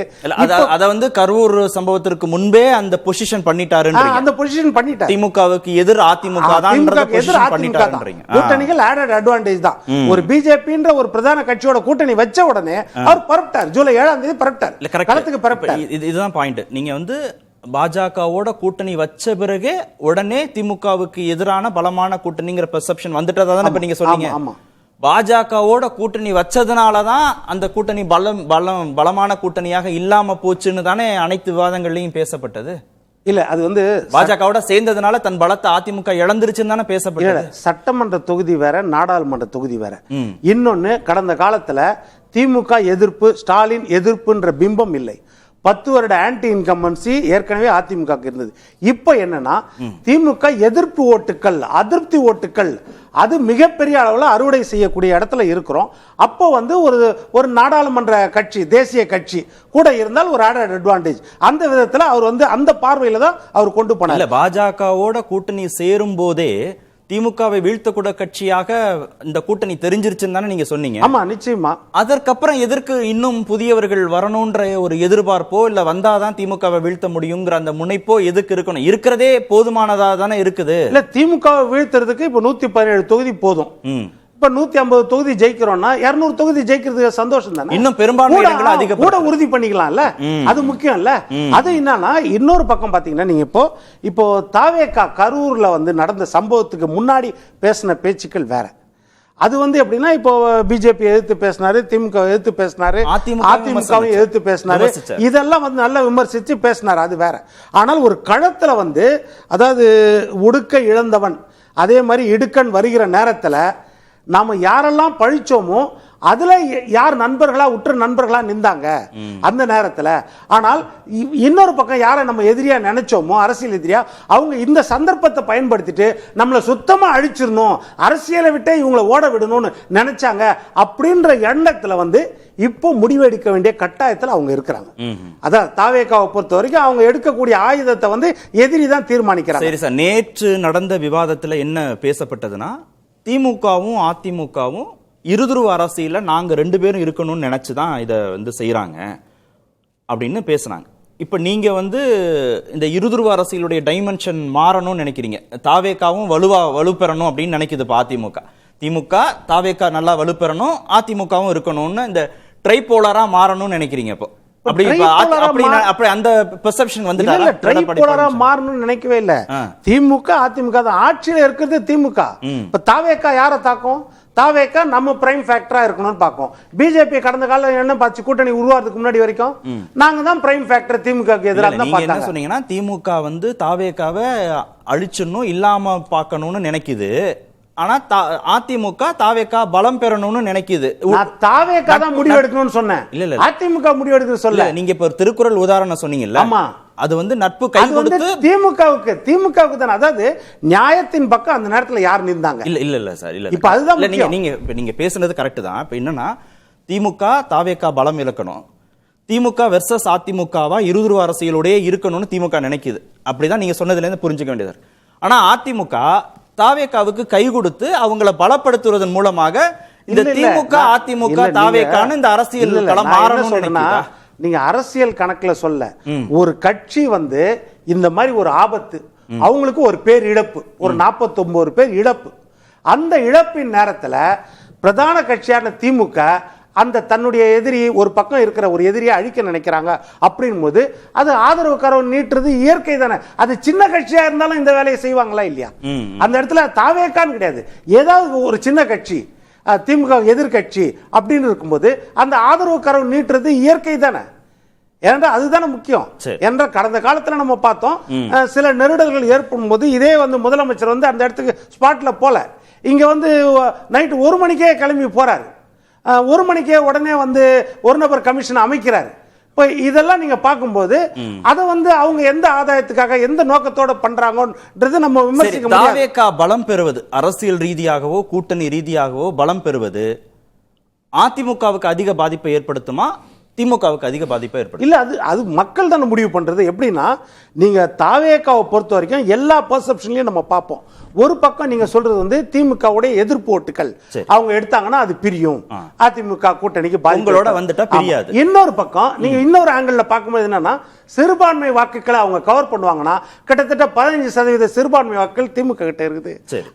அத வந்து கரூர் சம்பவத்திற்கு முன்பே அந்த பொசிஷன் பண்ணிட்டாரு, அந்த பொசிஷன் பண்ணிட்டாரு. திமுகவுக்கு எதிர் அதிமுக தான், கூட்டணிகள் ஆடட் அட்வான்டேஜ் தான். ஒரு பிஜேபின்ற ஒரு பிரதான கட்சியோட கூட்டணி வச்ச உடனே அவர் பரப்பிட்டார். ஜூலை 7ஆம் தேதி பரப்பிட்டார், களத்துக்கு பரப்பிட்டார். இதுதான் பாயிண்ட். நீங்க வந்து பாஜகவோட கூட்டணி வச்ச பிறகு உடனே திமுகவுக்கு எதிரான பலமான கூட்டணிங்கிற பெர்செப்ஷன் வந்துட்டதா தான் இப்ப நீங்க சொன்னீங்க. பாஜகவோட கூட்டணி வச்சதுனாலதான் அந்த கூட்டணி பலமான கூட்டணியாக இல்லாம போச்சுன்னு தானே அனைத்து விவாதங்கள்லயும் பேசப்பட்டது. இல்ல, அது வந்து பாஜகவோட சேர்ந்ததுனால தன் பலத்தை அதிமுக இழந்துருச்சுன்னு தானே பேசப்பட்டது. சட்டமன்ற தொகுதி வேற, நாடாளுமன்ற தொகுதி வேற. இன்னொன்னு, கடந்த காலத்துல திமுக எதிர்ப்பு, ஸ்டாலின் எதிர்ப்புன்ற பிம்பம் இல்லை. 10 வருட ஆன்டி இன்கம்பன்சி ஏற்கனவே அதிமுக இருந்தது. இப்ப என்னன்னா திமுக எதிர்ப்பு ஓட்டுக்கள், அதிருப்தி ஓட்டுக்கள், அது மிகப்பெரிய அளவில் அறுவடை செய்யக்கூடிய இடத்துல இருக்கிறோம். அப்போ வந்து ஒரு நாடாளுமன்ற கட்சி, தேசிய கட்சி கூட இருந்தால் ஒரு ஆடட் அட்வான்டேஜ். அந்த விதத்தில் அவர் வந்து அந்த பார்வையில தான் அவர் கொண்டு போனார். பாஜகவோட கூட்டணி சேரும் போதே திமுகவை வீழ்த்தக்கூட கட்சியாக இந்த கூட்டணி தெரிஞ்சிருச்சுன்னு தானே நீங்க சொன்னீங்க. ஆமா, நிச்சயமா. அதற்கப்புறம் எதற்கு இன்னும் புதியவர்கள் வரணும்ன்ற ஒரு எதிர்பார்ப்போ இல்ல வந்தாதான் திமுகவை வீழ்த்த முடியுங்கிற அந்த முனைப்போ எதுக்கு இருக்கணும்? இருக்கிறதே போதுமானதா தானே இருக்குது. இல்ல, திமுகவை வீழ்த்துறதுக்கு இப்ப 117 தொகுதி போதும். இப்ப இப்ப 150 தொகுதி ஜெயிக்கிறோம்னா 200 தொகுதி ஜெயிக்கிறது சந்தோஷம் தானே. இன்னும் பெரும்பான்மை இடங்களை அதிகப்படுத்த கூட உறுதி பண்ணிக்கலாம்ல, அது முக்கியம் இல்ல. அது என்னன்னா இன்னொரு பக்கம் பாத்தீங்கன்னா நீங்க இப்போ தாவேகா கரூர்ல வந்து நடந்த சம்பவத்துக்கு முன்னாடி பேசின பேச்சுக்கள் வேற. அது வந்து எப்படின்னா இப்போ பிஜேபி எதிர்த்து பேசினாரு, திமுக எதிர்த்து பேசினாரு, அதிமுகவும் எதிர்த்து பேசினாரு, இதெல்லாம் வந்து நல்லா விமர்சிச்சு பேசினாரு, அது வேற. ஆனால் ஒரு களத்துல வந்து அதாவது உடுக்க இழந்தவன் அதே மாதிரி இடுக்கன் வருகிற நேரத்துல நாம யாரெல்லாம் பழிச்சோமோ அதுல யார் நண்பர்களா உற்ற நண்பர்களா நின்றாங்க அந்த நேரத்துல. ஆனால் இன்னொரு பக்கம் யாரை நம்ம எதிரியா நினைச்சோமோ அரசியல் எதிரியா, அவங்க இந்த சந்தர்ப்பத்தை பயன்படுத்திட்டு நம்மளை சுத்தமா அழிச்சிடணும், அரசியலை விட்டே இவங்களை ஓட விடணும்னு நினைச்சாங்க அப்படின்ற எண்ணத்துல வந்து இப்போ முடிவெடுக்க வேண்டிய கட்டாயத்தில் அவங்க இருக்கிறாங்க. அதான் தாவேகாவை பொறுத்த வரைக்கும் அவங்க எடுக்கக்கூடிய ஆயுதத்தை வந்து எதிரி தான் தீர்மானிக்கிறாங்க. சரி சார், நேற்று நடந்த விவாதத்தில் என்ன பேசப்பட்டதுன்னா, திமுகவும் அதிமுகவும் இருதுருவ அரசியல நாங்க 2 பேரும் இருக்கணும்னு நினைச்சுதான் இதை வந்து செய்யறாங்க அப்படின்னு பேசுனாங்க. இப்ப நீங்க வந்து இந்த இருதுருவ அரசியலுடைய டைமென்ஷன் மாறணும்னு நினைக்கிறீங்க, தாவேகாவும் வலுப்பெறணும் அப்படின்னு நினைக்குது. திமுக தாவேகா நல்லா வலுப்பெறணும், அதிமுகவும் இருக்கணும்னு இந்த ட்ரைபோலரா மாறணும்னு நினைக்கிறீங்க. இப்போ அப்படி அந்த பெர்செப்ஷன் வந்து ட்ரைபோலரா மாறணும்னு நினைக்கவே இல்ல. திமுக அதிமுக தான் ஆட்சியில இருக்கிறது. திமுக இப்ப தாவேகா யாரை தாக்கும்? தாவேகா நம்ம பிரைம் ஃபேக்டரா இருக்கணும்னு பார்க்கும். பிஜேபி கடந்த காலம் என்ன பார்த்து கூட்டணி உருவாறதுக்கு முன்னாடி வரைக்கும் நாங்க தான் பிரைம் ஃபேக்டர் திமுகக்கு எதிராக தான் பார்த்தாங்க. என்ன சொன்னீங்கன்னா திமுக வந்து தாவேகாவை அழிச்சிடணும், இல்லாம பார்க்கணும்னு நினைக்குது. ஆனா அதிமுக தாவேகா பலம் பெறணும்னு நினைக்குது. தாவேகா தான் முடிவு எடுக்கணும்னு சொன்னேன், இல்ல அதிமுக முடிவு எடுக்க சொல்ல. நீங்க இப்ப ஒரு திருக்குறள் உதாரணம் சொன்னீங்கல்ல, அது வந்து நட்பு கை கொடுத்து திமுகவுக்கு தான். அதாவது நியாயத்தின் பக்கம் அந்த நேரத்துல யார் நின்றாங்க? இல்ல சார், இல்ல இப்ப அதுதான் நீங்க பேசுனது கரெக்ட் தான். இப்ப என்னன்னா திமுக தாவேகா பலம் இழக்கணும், திமுக வெர்சஸ் அதிமுகவா இருதுருவ அரசியலோடய இருக்கணும்னு திமுக நினைக்குது. அப்படிதான் நீங்க சொன்னதுல இருந்து புரிஞ்சுக்க வேண்டியது. ஆனா அதிமுக தாவேகாவுக்கு கை கொடுத்து அவங்களை பலப்படுத்துவதன் மூலமாக இந்த திமுக அதிமுக தாவேகான்னு இந்த அரசியல் களம் மாறணும். நீங்க அரசியல் கணக்குல சொல்ல ஒரு கட்சி வந்து இந்த மாதிரி ஒரு ஆபத்து, அவங்களுக்கு ஒரு பேர் இழப்பு, ஒரு 49 பேர் இழப்பு. அந்த இழப்பின் நேரத்துல பிரதான கட்சியான திமுக அந்த தன்னுடைய எதிரி ஒரு பக்கம் இருக்கிற ஒரு எதிரியை அழிக்க நினைக்கிறாங்க. அப்படின் போது அது ஆதரவு கரம் நீட்டுறது இயற்கை தானே. அது சின்ன கட்சியா இருந்தாலும் இந்த வேலையை செய்வாங்களா இல்லையா? அந்த இடத்துல தாவேகான்னு கிடையாது, ஏதாவது ஒரு சின்ன கட்சி திமுக எதிர்கட்சி அப்படின்னு இருக்கும்போது அந்த ஆதரவு கரம் நீட்டுறது இயற்கை தானே. ஏன்னா அதுதானே முக்கியம். என்ற கடந்த காலத்துல நம்ம பார்த்தோம், சில நெருடல்கள் ஏற்படும் போது இதே வந்து முதலமைச்சர் வந்து அந்த இடத்துக்கு ஸ்பாட்ல போல, இங்க வந்து நைட்டு 1 மணிக்கே கிளம்பி போறாரு, 1 மணிக்கே உடனே வந்து ஒரு நபர் கமிஷன் அமைக்கிறார். இப்போ இதெல்லாம் நீங்க பார்க்கும்போது அதை வந்து அவங்க எந்த ஆதாயத்துக்காக எந்த நோக்கத்தோட பண்றாங்கன்றது நம்ம விமர்சிக்க முடியாது. தாவேகா பலம் பெறுவது அரசியல் ரீதியாகவோ கூட்டணி ரீதியாகவோ பலம் பெறுவது அதிமுகவுக்கு அதிக பாதிப்பை ஏற்படுத்துமா, திமுகவுக்கு அதிக பாதிப்பை ஏற்படுத்தும்? இல்ல, அது மக்கள் தானே முடிவு பண்றது. எப்படின்னா நீங்க தாவேகாவை பொறுத்த வரைக்கும் எல்லா பெர்செப்ஷன்லயும் நம்ம பார்ப்போம். ஒரு பக்கம் நீங்க சொல்றது வந்து திமுகவுடைய எதிர்ப்பு ஓட்டுகள் அவங்க எடுத்தாங்கன்னா அது பிரியும், அதிமுக கூட்டணிக்கு உங்களோட வந்துட்டா பிரியாது. இன்னொரு பக்கம் நீங்க இன்னொரு ஆங்கிள் பார்க்கும்போது என்னன்னா சிறுபான்மை வாக்குகளை அவங்க கவர் பண்ணுவாங்கன்னா கிட்டத்தட்ட 15% சிறுபான்மை வாக்குகள் திமுக கிட்ட இருக்குது.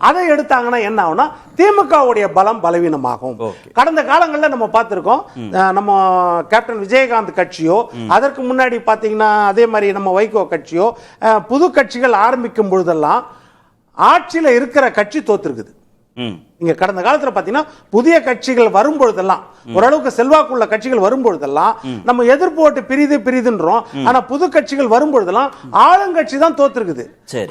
அதை எடுத்தாங்கன்னா என்ன ஆகும்னா திமுகவுடைய பலம் பலவீனமாகும். கடந்த காலங்களில் நம்ம பார்த்திருக்கோம், நம்ம கேப்டன் விஜயகாந்த் கட்சியோ அதற்கு முன்னாடி பாத்தீங்கன்னா அதே மாதிரி நம்ம வைகோ கட்சியோ புது கட்சிகள் ஆரம்பிக்கும் பொழுதெல்லாம் ஆட்சியில இருக்கிற கட்சி தோத்துருக்குது. இங்க கடந்த காலத்துல பாத்தீங்கன்னா புதிய கட்சிகள் வரும்பொழுதெல்லாம், ஓரளவுக்கு செல்வாக்குள்ள கட்சிகள் வரும்பொழுதெல்லாம் நம்ம எதிர்ப்பு ஓட்டு பிரிதுன்றோம். ஆனா புது கட்சிகள் வரும்பொழுதெல்லாம் ஆளுங்கட்சி தான் தோத்துருக்குது.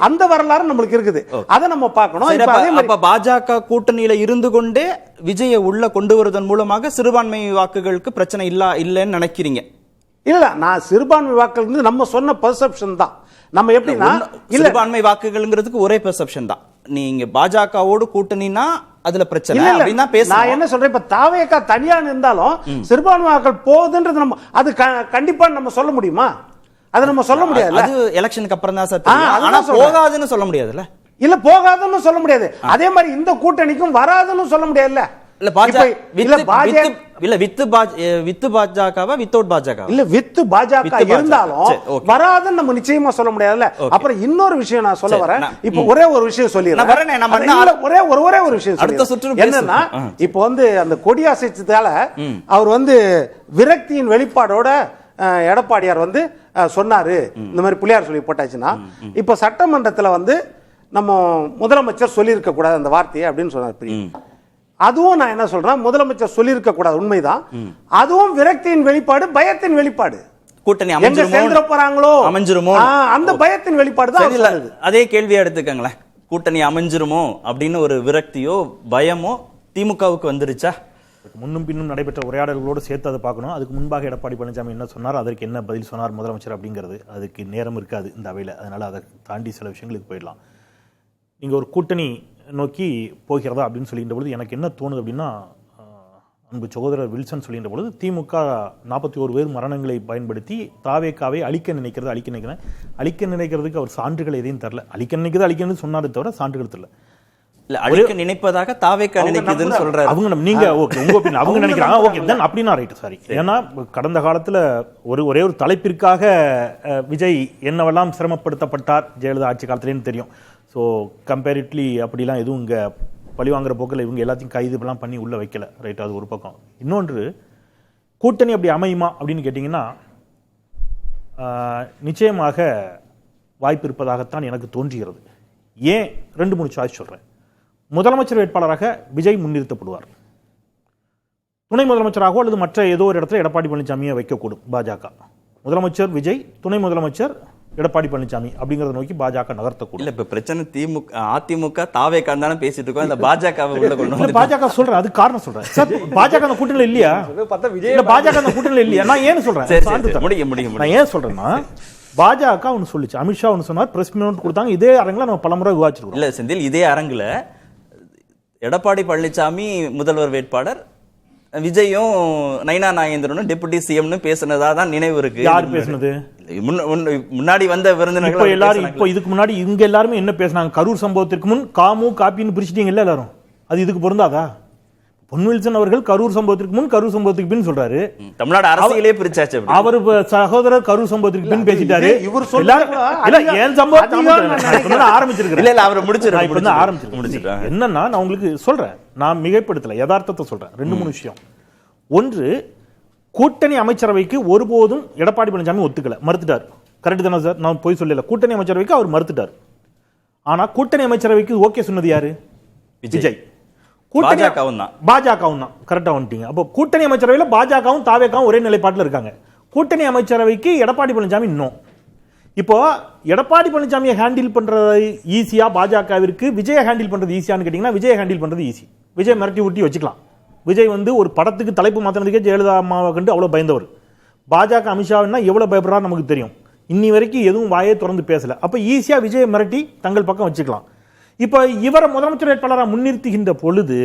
அந்த வரலாறு நம்மளுக்கு இருக்குது, அதை நம்ம பார்க்கணும். பாஜக கூட்டணியில இருந்து கொண்டே விஜய உள்ள கொண்டு வருவதன் மூலமாக சிறுபான்மை வாக்குகளுக்கு பிரச்சனை இல்லைன்னு நினைக்கிறீங்க? இல்ல, நான் சிறுபான்மை வாக்குகள் நம்ம சொன்ன பெர்செப்ஷன் தான். நம்ம எப்படின்னா சிறுபான்மை வாக்குகள்ங்கிறதுக்கு ஒரே பெர்செப்ஷன் தான். நீங்க பாஜகவோடு கூட்டணினா அதுல பிரச்சனை அப்படினா பேச. நான் என்ன சொல்றேன், இப்ப தாவேகா தனியா இருந்தாலும் சிறுபான்மை வாக்குகள் போகுதுன்றது நம்ம அது கண்டிப்பா நம்ம சொல்ல முடியுமா? அது நம்ம சொல்ல முடியாது. அது எலெக்ஷனுக்கு அப்புறம் தான் சார் தெரியும். ஆனா போகாதுன்னு சொல்ல முடியாதுல்ல. இல்ல, போகாதுன்னு சொல்ல முடியாது. அதே மாதிரி இந்த கூட்டணிக்கும் வராதுன்னு சொல்ல முடியாதுல்ல. இல்ல வித் பாஜகவா வித்தவுட் பாஜக இல்ல வித் பாஜக இருந்தாலும் வராதுன்னு நம்ம நிச்சயமா சொல்ல முடியாதுல்ல. அப்புறம் இன்னொரு விஷயம் நான் சொல்ல வரேன். இப்ப ஒரே ஒரு விஷயம் சொல்லிடுறேன். ஒரே ஒரு விஷயம் என்னன்னா, இப்ப வந்து அந்த கொடியாசைச்சதால அவர் வந்து விரக்தியின் வெளிப்பாடோட எடப்பாடியார் வந்து சொன்னாரு இந்த மாதிரி புள்ளியார் சொல்லி போட்டாச்சுன்னா, இப்ப சட்டமன்றத்துல வந்து நம்ம முதலமைச்சர் சொல்லியிருக்க கூடாது அந்த வார்த்தையை அப்படின்னு சொன்னார். அதுவும் நான் என்ன சொல்றேன், முதலமைச்சர் சொல்லியிருக்க கூடாது, உண்மைதான். அதுவும் விரக்தியின் வெளிப்பாடு, பயத்தின் வெளிப்பாடு. கூட்டணி எங்க சேர்ந்துட போறாங்களோ அமைஞ்சிருமோ அந்த பயத்தின் வெளிப்பாடு தான். அதே கேள்வியை எடுத்துக்கங்களேன். கூட்டணி அமைஞ்சிருமோ அப்படின்னு ஒரு விரக்தியோ பயமோ திமுகவுக்கு வந்துருச்சா? முன்னும் பின்னும் நடைபெற்ற உரையாடல்களோடு சேர்த்து அதை பார்க்கணும். அதுக்கு முன்பாக எடப்பாடி பழனிசாமி என்ன சொன்னார், அதற்கு என்ன பதில் சொன்னார் முதலமைச்சர் அப்படிங்கிறது அதுக்கு நேரம் இருக்காது இந்த அவையில். அதனால அதை தாண்டி சில விஷயங்களுக்கு போயிடலாம். நீங்க ஒரு கூட்டணி நோக்கி போகிறதா அப்படின்னு சொல்லின்ற பொழுது எனக்கு என்ன தோணுது அப்படின்னா, அன்பு சகோதரர் வில்சன் சொல்கின்ற பொழுது திமுக 41 பேர் மரணங்களை பயன்படுத்தி தாவேக்காவை அழிக்க நினைக்கிறதுக்கு அவர் சான்றுகள் எதையும் தரல. அழிக்க நினைக்கிறது சொன்னாரே தவிர சான்றுகள் தரல. அழிக்க நினைப்பதாக தாவேக்கா நினைக்குதுன்னு சொல்றாரு. அவங்க நீங்க ஓகே உங்க ஒப்பீனியன் அவங்க நினைக்கிறாங்க. ஓகே தென் அப்படினா ரைட். சாரி. ஏன்னா கடந்த காலத்துல ஒரே ஒரு தலைப்பிற்காக விஜய் என்னவெல்லாம் சிரமப்படுத்தப்பட்டார் ஜெயலலிதா ஆட்சி காலத்துலேன்னு தெரியும். ஸோ கம்பேரிட்லி அப்படிலாம் எதுவும் இங்கே பழி வாங்குற போக்கில் இவங்க எல்லாத்தையும் கைதுலாம் பண்ணி உள்ளே வைக்கல. ரைட், அது ஒரு பக்கம். இன்னொன்று, கூட்டணி அப்படி அமையுமா அப்படின்னு கேட்டிங்கன்னா நிச்சயமாக வாய்ப்பு இருப்பதாகத்தான் எனக்கு தோன்றுகிறது. ஏன் 2-3 சாய்ஸ் சொல்கிறேன். முதலமைச்சர் வேட்பாளராக விஜய் முன்னிறுத்தப்படுவார். துணை முதலமைச்சராகவோ அல்லது மற்ற ஏதோ ஒரு இடத்துல எடப்பாடி பழனிசாமியை வைக்கக்கூடும் பாஜக. முதலமைச்சர் விஜய், துணை முதலமைச்சர் எடப்பாடி பழனிசாமி அப்படிங்கறத நோக்கி பாஜக நகர்த்தக்கூடும். இல்ல இப்ப பிரச்சனை அதிமுக தாவேக்கா தானே பேசிட்டு இருக்கோம். இந்த பாஜகவை உள்ள கொண்டு வந்து பாஜக சொல்றேன், அது காரணம் சொல்றேன். சார் பாஜக அந்த கூட்டணியில இல்லையா? பாஜக அந்த கூட்டணியில இல்லையா? நான் ஏன் சொல்றேன், நான் ஏன் சொல்றேன்னா, பாஜக ஒன்னு சொல்லிச்சு, அமித்ஷா ஒன்னு சொன்னார், பிரஸ் மீட் கொடுத்தாங்க. இதே அரங்குல நம்ம பலமுறை விவாதிச்சிருக்கோம். இல்ல செந்தில், இதே அரங்குல எடப்பாடி பழனிசாமி முதல்வர் வேட்பாளர், விஜயும் நைனா நாகேந்திரனும் டெபுட்டி சிஎம்னு பேசுனதா தான் நினைவு இருக்கு. யார் பேசுனது? முன்னாடி வந்த விருந்தினர்கள் எல்லாரும். இப்போ இதுக்கு முன்னாடி இங்க எல்லாருமே என்ன பேசினாங்க? கரூர் சம்பவத்திற்கு முன் காமு காப்பின்னு பிரிச்சிட்டீங்கல்ல எல்லாரும், அது இதுக்கு பொருந்தாதா? பொன்வில்சன் அவர்கள் கரூர் சம்பவத்திற்கு முன், கரூர் சம்பவத்துக்கு பின் சொல்றாரு. தமிழ்நாடு அரசியலே பிரிச்சாச்சு. அவர் சகோதரர் கரூர் சம்பவத்திற்கு பின் பேசிட்டாரு. என்னன்னா, நான் உங்களுக்கு சொல்றேன், நான் மிகைப்படுத்தல, யதார்த்தத்தை சொல்றேன். 2-3 விஷயம். ஒன்று, கூட்டணி அமைச்சரவைக்கு ஒருபோதும் எடப்பாடி பழனிசாமி ஒத்துக்கல, மறுத்துட்டார். கரெக்ட் தானே சார்? நான் போய் சொல்லல. கூட்டணி அமைச்சரவைக்கு அவர் மறுத்துட்டார். ஆனா கூட்டணி அமைச்சரவைக்கு ஓகே சொன்னது யாரு? விஜய். பாஜகவும் தான். கரெக்டா வந்துட்டீங்க. அப்போ கூட்டணி அமைச்சரவையில் பாஜகவும் தாவேக்காவும் ஒரே நிலைப்பாட்டில் இருக்காங்க. கூட்டணி அமைச்சரவைக்கு எடப்பாடி பழனிசாமி இன்னும். இப்போ எடப்பாடி பழனிசாமியை ஹேண்டில் பண்றது ஈஸியா, பாஜகவிற்கு விஜயை ஹேண்டில் பண்றது ஈஸியான்னு கேட்டீங்கன்னா, விஜயை ஹேண்டில் பண்றது ஈஸி. விஜய் மிரட்டி ஊட்டி வச்சுக்கலாம். விஜய் வந்து ஒரு படத்துக்கு தலைப்பு மாத்தினதுக்கே ஜெயலலிதா அம்மாவை கண்டு அவ்வளவு பயந்தவர். பாஜக அமித்ஷான்னா எவ்வளவு பயப்படுறா நமக்கு தெரியும். இன்னி வரைக்கும் எதுவும் வாயே திறந்து பேசல. அப்ப ஈஸியா விஜயை மிரட்டி தங்கள் பக்கம் வச்சுக்கலாம். இப்ப இவரை முதலமைச்சர் வேட்பாளராக முன்னிறுத்துகின்ற பொழுது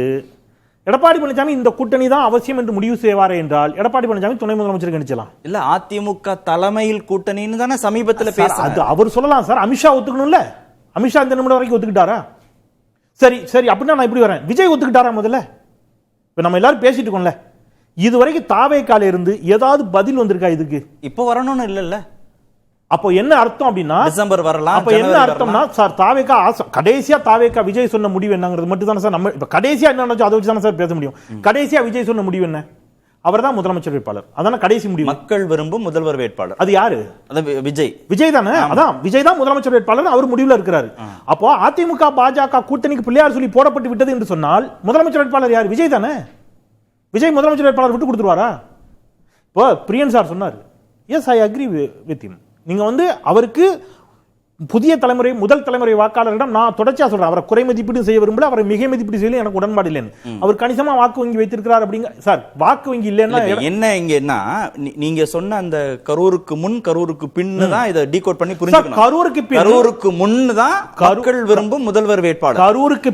எடப்பாடி பழனிசாமி இந்த கூட்டணி தான் அவசியம் என்று முடிவு செய்வாரே என்றால் எடப்பாடி பழனிசாமி துணை முதலமைச்சர் நினைச்சலாம். இல்ல அதிமுக தலைமையில் கூட்டணின்னு தானே சமீபத்தில் பேச, அது அவர் சொல்லலாம் சார். அமித்ஷா ஒத்துக்கணும்ல. அமித்ஷா இந்த நிமிடம் வரைக்கும் ஒத்துக்கிட்டாரா? சரி சரி, அப்படின்னா நான் இப்படி வரேன். விஜய் ஒத்துக்கிட்டாரா முதல்ல? இப்ப நம்ம எல்லாரும் பேசிட்டு இருக்கோம்ல, இது வரைக்கும் தாவேக்கால இருந்து ஏதாவது பதில் வந்திருக்கா இதுக்கு? இப்போ வரணும்னு இல்ல. அப்போ என்ன அர்த்தம் அப்படின்னா, டிசம்பர் வரலாம். அப்ப என்ன அர்த்தம்னா, சார் தாவேக்கா கடைசியா தாவேக்கா விஜய் சொன்ன முடிவு என்னங்கிறது மட்டும் தானே சார் நம்ம இப்ப கடைசியா என்ன அதை வச்சு தானே சார் பேச முடியும். கடைசியா விஜய் சொன்ன முடிவு என்ன? அவர் தான் முதலமைச்சர் வேட்பாளர். அதான கடைசி முடிவு. மக்கள் விரும்பும் முதல்வர் வேட்பாளர் அது யாரு? விஜய் தானே. அதான் விஜய் தான் முதலமைச்சர் வேட்பாளர். அவர் முடிவுல இருக்கிறாரு. அப்போ அதிமுக பாஜக கூட்டணிக்கு பிள்ளையார் சொல்லி போடப்பட்டு விட்டது என்று சொன்னால் முதலமைச்சர் வேட்பாளர் யார்? விஜய் தானே. விஜய் முதலமைச்சர் வேட்பாளர் விட்டு கொடுத்துருவாரா? இப்போ பிரியன் சார் சொன்னார். Yes, I agree with him. நீங்க வந்து அவருக்கு புதிய தலைமுறை, முதல் தலைமுறை வாக்காளரிடம் நான் தொடர்ச்சியா சொல்றேன், அவரை குறை மதிப்பீடு செய்ய விரும்பல, அவரை மிகை மதிப்பீடு செய்ய எனக்கு உடன்பாடு இல்லைன்னு. அவர் கணிசமா வாக்கு வங்கி வைத்திருக்கிறார். அப்படிங்க சார், வாக்கு வங்கி இல்லைன்னா என்ன இங்கன்னா, நீங்க சொன்ன அந்த கரூருக்கு முன் கரூருக்கு பின்னு தான் இதை டீகோட் பண்ணி புரிஞ்சுக்கணும். கரூருக்கு முன் தான் மக்கள் விரும்பும் முதல்வர் வேட்பாளர். கரூருக்கு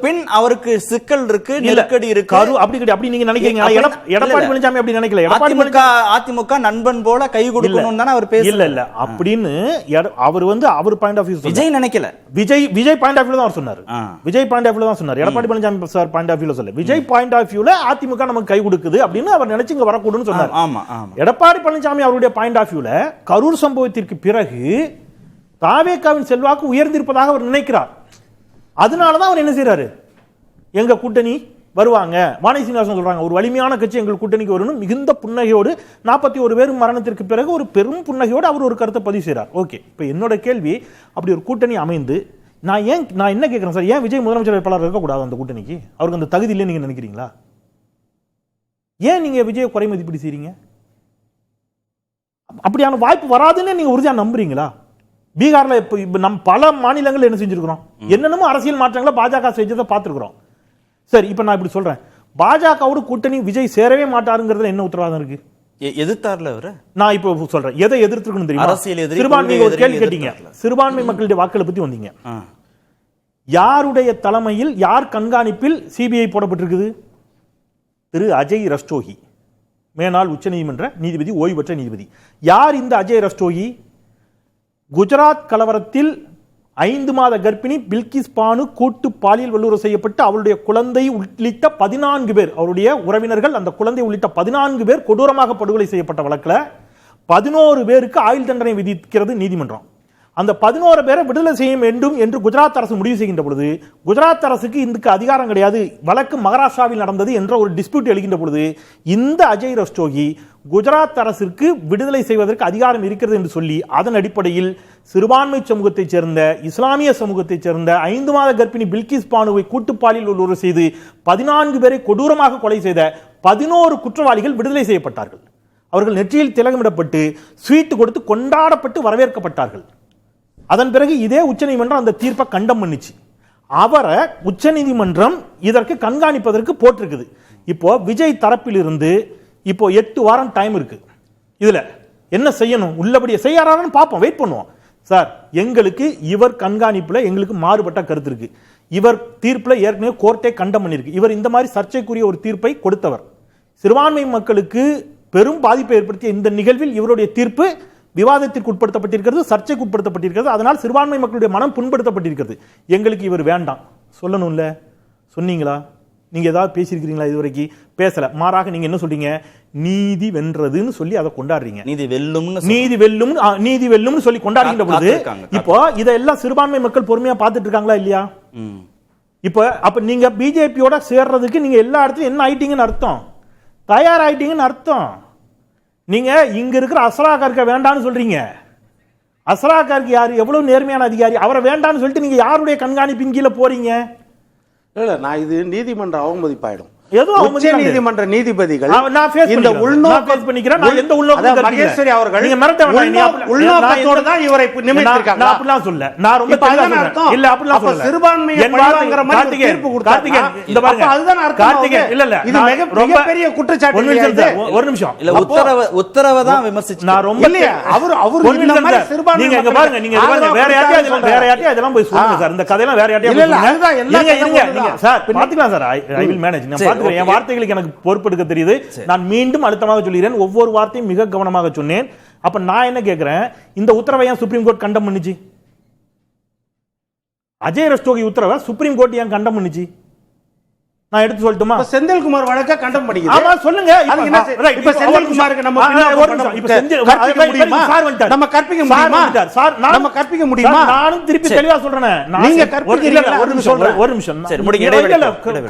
பின் அவருக்கு சிக்கல் இருக்கு, நெருக்கடி இருக்கு. அப்படி நீங்க நினைக்கிறீங்க? எடப்பாடி பழனிசாமி அப்படி நினைக்கல. அதிமுக நண்பன் போல கை கொடுக்கணும் தானே அவர் பேச. இல்ல அப்படின்னு அவர் அவர் பாயிண்ட் ஆஃப் வியூ விஜய் நினைக்கல. விஜய் பாயிண்ட் ஆஃப் வியூ தான் அவர் சொன்னார். விஜய் பாயிண்ட் ஆஃப் வியூ தான் சொன்னார். Edappadi Palaniswami sir point of வியூல சொல்ல, விஜய் பாயிண்ட் ஆஃப் வியூல அதிமுக நமக்கு கை கொடுக்குது அப்படின்னு அவர் நினைச்சு இங்க வரக்கூடாதுன்னு சொன்னார். ஆமா. எடப்பாடி பழனிசாமி அவருடைய பாயிண்ட் ஆஃப் வியூல கரூர் சம்பவத்திற்கு பிறகு தாவேகாவின் செல்வாக்கு உயர்ந்திருப்பதாக அவர் நினைக்கிறார். அதனாலதான் அவர் என்ன செய்யறாரு, எங்க கூட்டணி வருவாங்க, வானதி சீனிவாசன் சொல்றாங்க, ஒரு வலிமையான கட்சி எங்கள் கூட்டணிக்கு வரணும் மிகுந்த புன்னகையோடு 41 பேர் மரணத்திற்கு பிறகு ஒரு பெரும் புன்னகையோடு அவர் ஒரு கருத்தை பதிவு செய்கிறார். ஓகே, இப்போ என்னோட கேள்வி, அப்படி ஒரு கூட்டணி அமைந்து நான் என்ன கேட்கிறேன் சார், ஏன் விஜய் முதலமைச்சர் வேட்பாளர் இருக்கக்கூடாது அந்த கூட்டணிக்கு? அவருக்கு அந்த தகுதி இல்லைன்னு நீங்க நினைக்கிறீங்களா? ஏன் நீங்க விஜய் குறை மதிப்பீடு செய்றீங்க? அப்படியான வாய்ப்பு வராதுன்னு நீங்க உறுதியா நம்புறீங்களா? பீகார்ல இப்ப நம்ம பல மாநிலங்கள் என்ன செஞ்சிருக்கிறோம், என்னென்னமோ அரசியல் மாற்றங்களை பாஜக செஞ்சதை பார்த்திருக்கிறோம். சரி, இப்ப நான் இப்படி சொல்றேன், பாஜகவோட கூட்டணி விஜய் சேரவே மாட்டாருங்கிறதுல என்ன உத்தரவாதம் இருக்கு? எதிர்த்தார்ல அவரு. நான் இப்ப சொல்றேன், எதை எதிர்த்துருக்கணும் தெரியுமா? அரசியல் எதிரி, சிறுபான்மை ஒரு கேள்வி கேட்டீங்க, சிறுபான்மை மக்களுடைய வாக்களை பத்தி வந்தீங்க. யாருடைய தலைமையில், யார் கண்காணிப்பில் சிபிஐ போடப்பட்டிருக்குது? திரு அஜய் ரஸ்டோகி, மேனாள் உச்சநீதிமன்ற நீதிபதி, ஓய்வு பெற்ற நீதிபதி. யார் இந்த அஜய் ரஸ்டோகி? குஜராத் கலவரத்தில் 5 மாத கர்ப்பிணி பில்கிஸ் பானு கூட்டு பாலியல் வல்லுறவு செய்யப்பட்டு அவருடைய குழந்தை உள்ளிட்ட 14 பேர், அவருடைய உறவினர்கள், அந்த குழந்தை உள்ளிட்ட 14 பேர் கொடூரமாக படுகொலை செய்யப்பட்ட வழக்கில் 11 பேருக்கு ஆயுள் தண்டனை விதிக்கிறது நீதிமன்றம். அந்த 11 பேரை விடுதலை செய்ய வேண்டும் என்று குஜராத் அரசு முடிவு செய்கின்ற பொழுது, குஜராத் அரசுக்கு இதுக்கு அதிகாரம் கிடையாது, வழக்கு மகாராஷ்டிராவில் நடந்தது என்ற ஒரு டிஸ்பியூட் எழுகின்ற பொழுது, இந்த அஜய் ரஸ்டோகி குஜராத் அரசிற்கு விடுதலை செய்வதற்கு அதிகாரம் இருக்கிறது என்று சொல்லி, அதன் அடிப்படையில் சிறுபான்மை சமூகத்தைச் சேர்ந்த, இஸ்லாமிய சமூகத்தைச் சேர்ந்த 5 மாத கர்ப்பிணி பில்கிஸ் பானுவை கூட்டுப்பாலியல் வல்லுறவு செய்து 14 பேரை கொடூரமாக கொலை செய்த 11 குற்றவாளிகள் விடுதலை செய்யப்பட்டார்கள். அவர்கள் நெற்றியில் திலகமிடப்பட்டு ஸ்வீட் கொடுத்து கொண்டாடப்பட்டு வரவேற்கப்பட்டார்கள். அதன் பிறகு இதே உச்சநீதிமன்றம் அந்த தீர்ப்பை கண்டம் பண்ணிச்சு. அவரை உச்சநீதிமன்றம் இதற்கு கண்காணிப்பதற்கு போட்டிருக்குது. இப்போ விஜய் தரப்பில் இருந்து இப்போ 8 வாரம் டைம் இருக்கு. இதுல என்ன செய்யணும், உள்ளபடியே செய்யறாருன்னு பார்ப்போம், வெயிட் பண்ணுவோம். சார், எங்களுக்கு இவர் கண்காணிப்புல எங்களுக்கு மாறுபட்ட கருத்து இருக்கு. இவர் தீர்ப்புல ஏற்கனவே கோர்ட்டே கண்டம் பண்ணிருக்கு. இவர் இந்த மாதிரி சர்ச்சைக்குரிய ஒரு தீர்ப்பை கொடுத்தவர். சிறுபான்மை மக்களுக்கு பெரும் பாதிப்பை ஏற்படுத்திய இந்த நிகழ்வில் இவருடைய தீர்ப்பு விவாதத்திற்கு உட்படுத்தப்பட்டிருக்கிறது, சர்ச்சைக்கு உட்படுத்தப்பட்டிருக்கிறது. அதனால் சிறுபான்மை மக்களுடைய மனம் புண்படுத்தப்பட்டிருக்கிறது. எங்களுக்கு இவர் வேண்டாம் சொல்லணும்ல, சொன்னீங்களா? நீங்க ஏதாவது பேசியிருக்கிறீங்களா? இதுவரைக்கும் பேசல. மாறாக நீங்க என்ன சொல்றீங்க, நீதி வென்றதுன்னு சொல்லி அதை கொண்டாடுறீங்க. நீதி வெல்லும் சொல்லி கொண்டாடுகின்ற பொழுது இப்போ இதெல்லாம் சிறுபான்மை மக்கள் பொறுமையா பார்த்துட்டு இருக்காங்களா இல்லையா? அப்ப நீங்க பிஜேபியோட சேர்றதுக்கு நீங்க எல்லா இடத்துலயும் என்ன ஆயிட்டீங்கன்னு அர்த்தம், தயாராயிட்டீங்கன்னு அர்த்தம். நீங்க இங்க இருக்கிற அஸ்ராகார்க்க வேண்டான்னு சொல்றீங்க. அஸ்ராகார்க்கு யாரு, எவ்வளவு நேர்மையான அதிகாரி, அவரை வேண்டான்னு சொல்லிட்டு நீங்க யாருடைய கண்காணிப்பின் கீழே போறீங்க? இல்ல, நான் இது நீதிமன்ற அவமதிப்பாயிடும். நீதிமன்ற நீதிபதிகள் இந்த உள்நோக்கம் பண்ணிக்கிறேன். நான் எந்த உள்நோக்கம் மகேஸ்வரி அவர்கள் நீங்க மிரட்ட வேண்டாம். உள்நோக்கத்தோட தான் இவரை நியமித்திருக்காங்க. நான் அப்படிலாம் சொல்ல, நான் ரொம்ப தெளிவா சொல்றேன். இல்ல அப்படிலாம் சொல்ல, சிறுபான்மையை பழிவாங்கற மாதிரி தீர்ப்பு கொடுத்தாங்க. இந்த பாருங்க, அதுதான் அர்த்தம். கார்த்திகேயன் இல்ல இது மிகப்பெரிய குற்றச்சாட்டு. ஒரு நிமிஷம் இல்ல, உத்தரவை தான் விமர்சிச்சு. நான் ரொம்ப இல்ல, அவர் இந்த மாதிரி சிறுபான்மை நீங்க இங்க பாருங்க, நீங்க வேற யார்ட்டயா இதெல்லாம் போய் சொல்லுங்க சார். இந்த கதையெல்லாம் வேற யார்ட்டயா சொல்லுங்க சார். பாத்துக்கலாம் சார், ஐ வில் மேனேஜ். நான் என் வார்த்தைகளுக்கு எனக்கு பொறுப்பெடுக்க தெரியுது. நான் மீண்டும் அழுத்தமாக சொல்கிறேன், ஒவ்வொரு வார்த்தையும் மிக கவனமாக சொன்னேன். அப்ப நான் என்ன கேட்கிறேன், இந்த உத்தரவை ஏன் சுப்ரீம் கோர்ட் கண்டம் பண்ணுச்சு? அஜய் ரஸ்டோகி உத்தரவை சுப்ரீம் கோர்ட் ஏன் கண்டம் பண்ணுச்சு? நான் எடுத்து சொல்லட்டுமா? செந்தில்குமார் வழக்க கண்டம் பண்ணிக்குது. ஆமா, சொல்லுங்க. இப்ப செந்தில்குமாருக்கு நம்ம கற்பிக்க முடியுமா? நம்ம கற்பிக்க முடியுமா? நானும் திருப்பி தெளிவா சொல்றேன். நீங்க கற்பிக்கிறீங்களா? ஒரு நிமிஷம்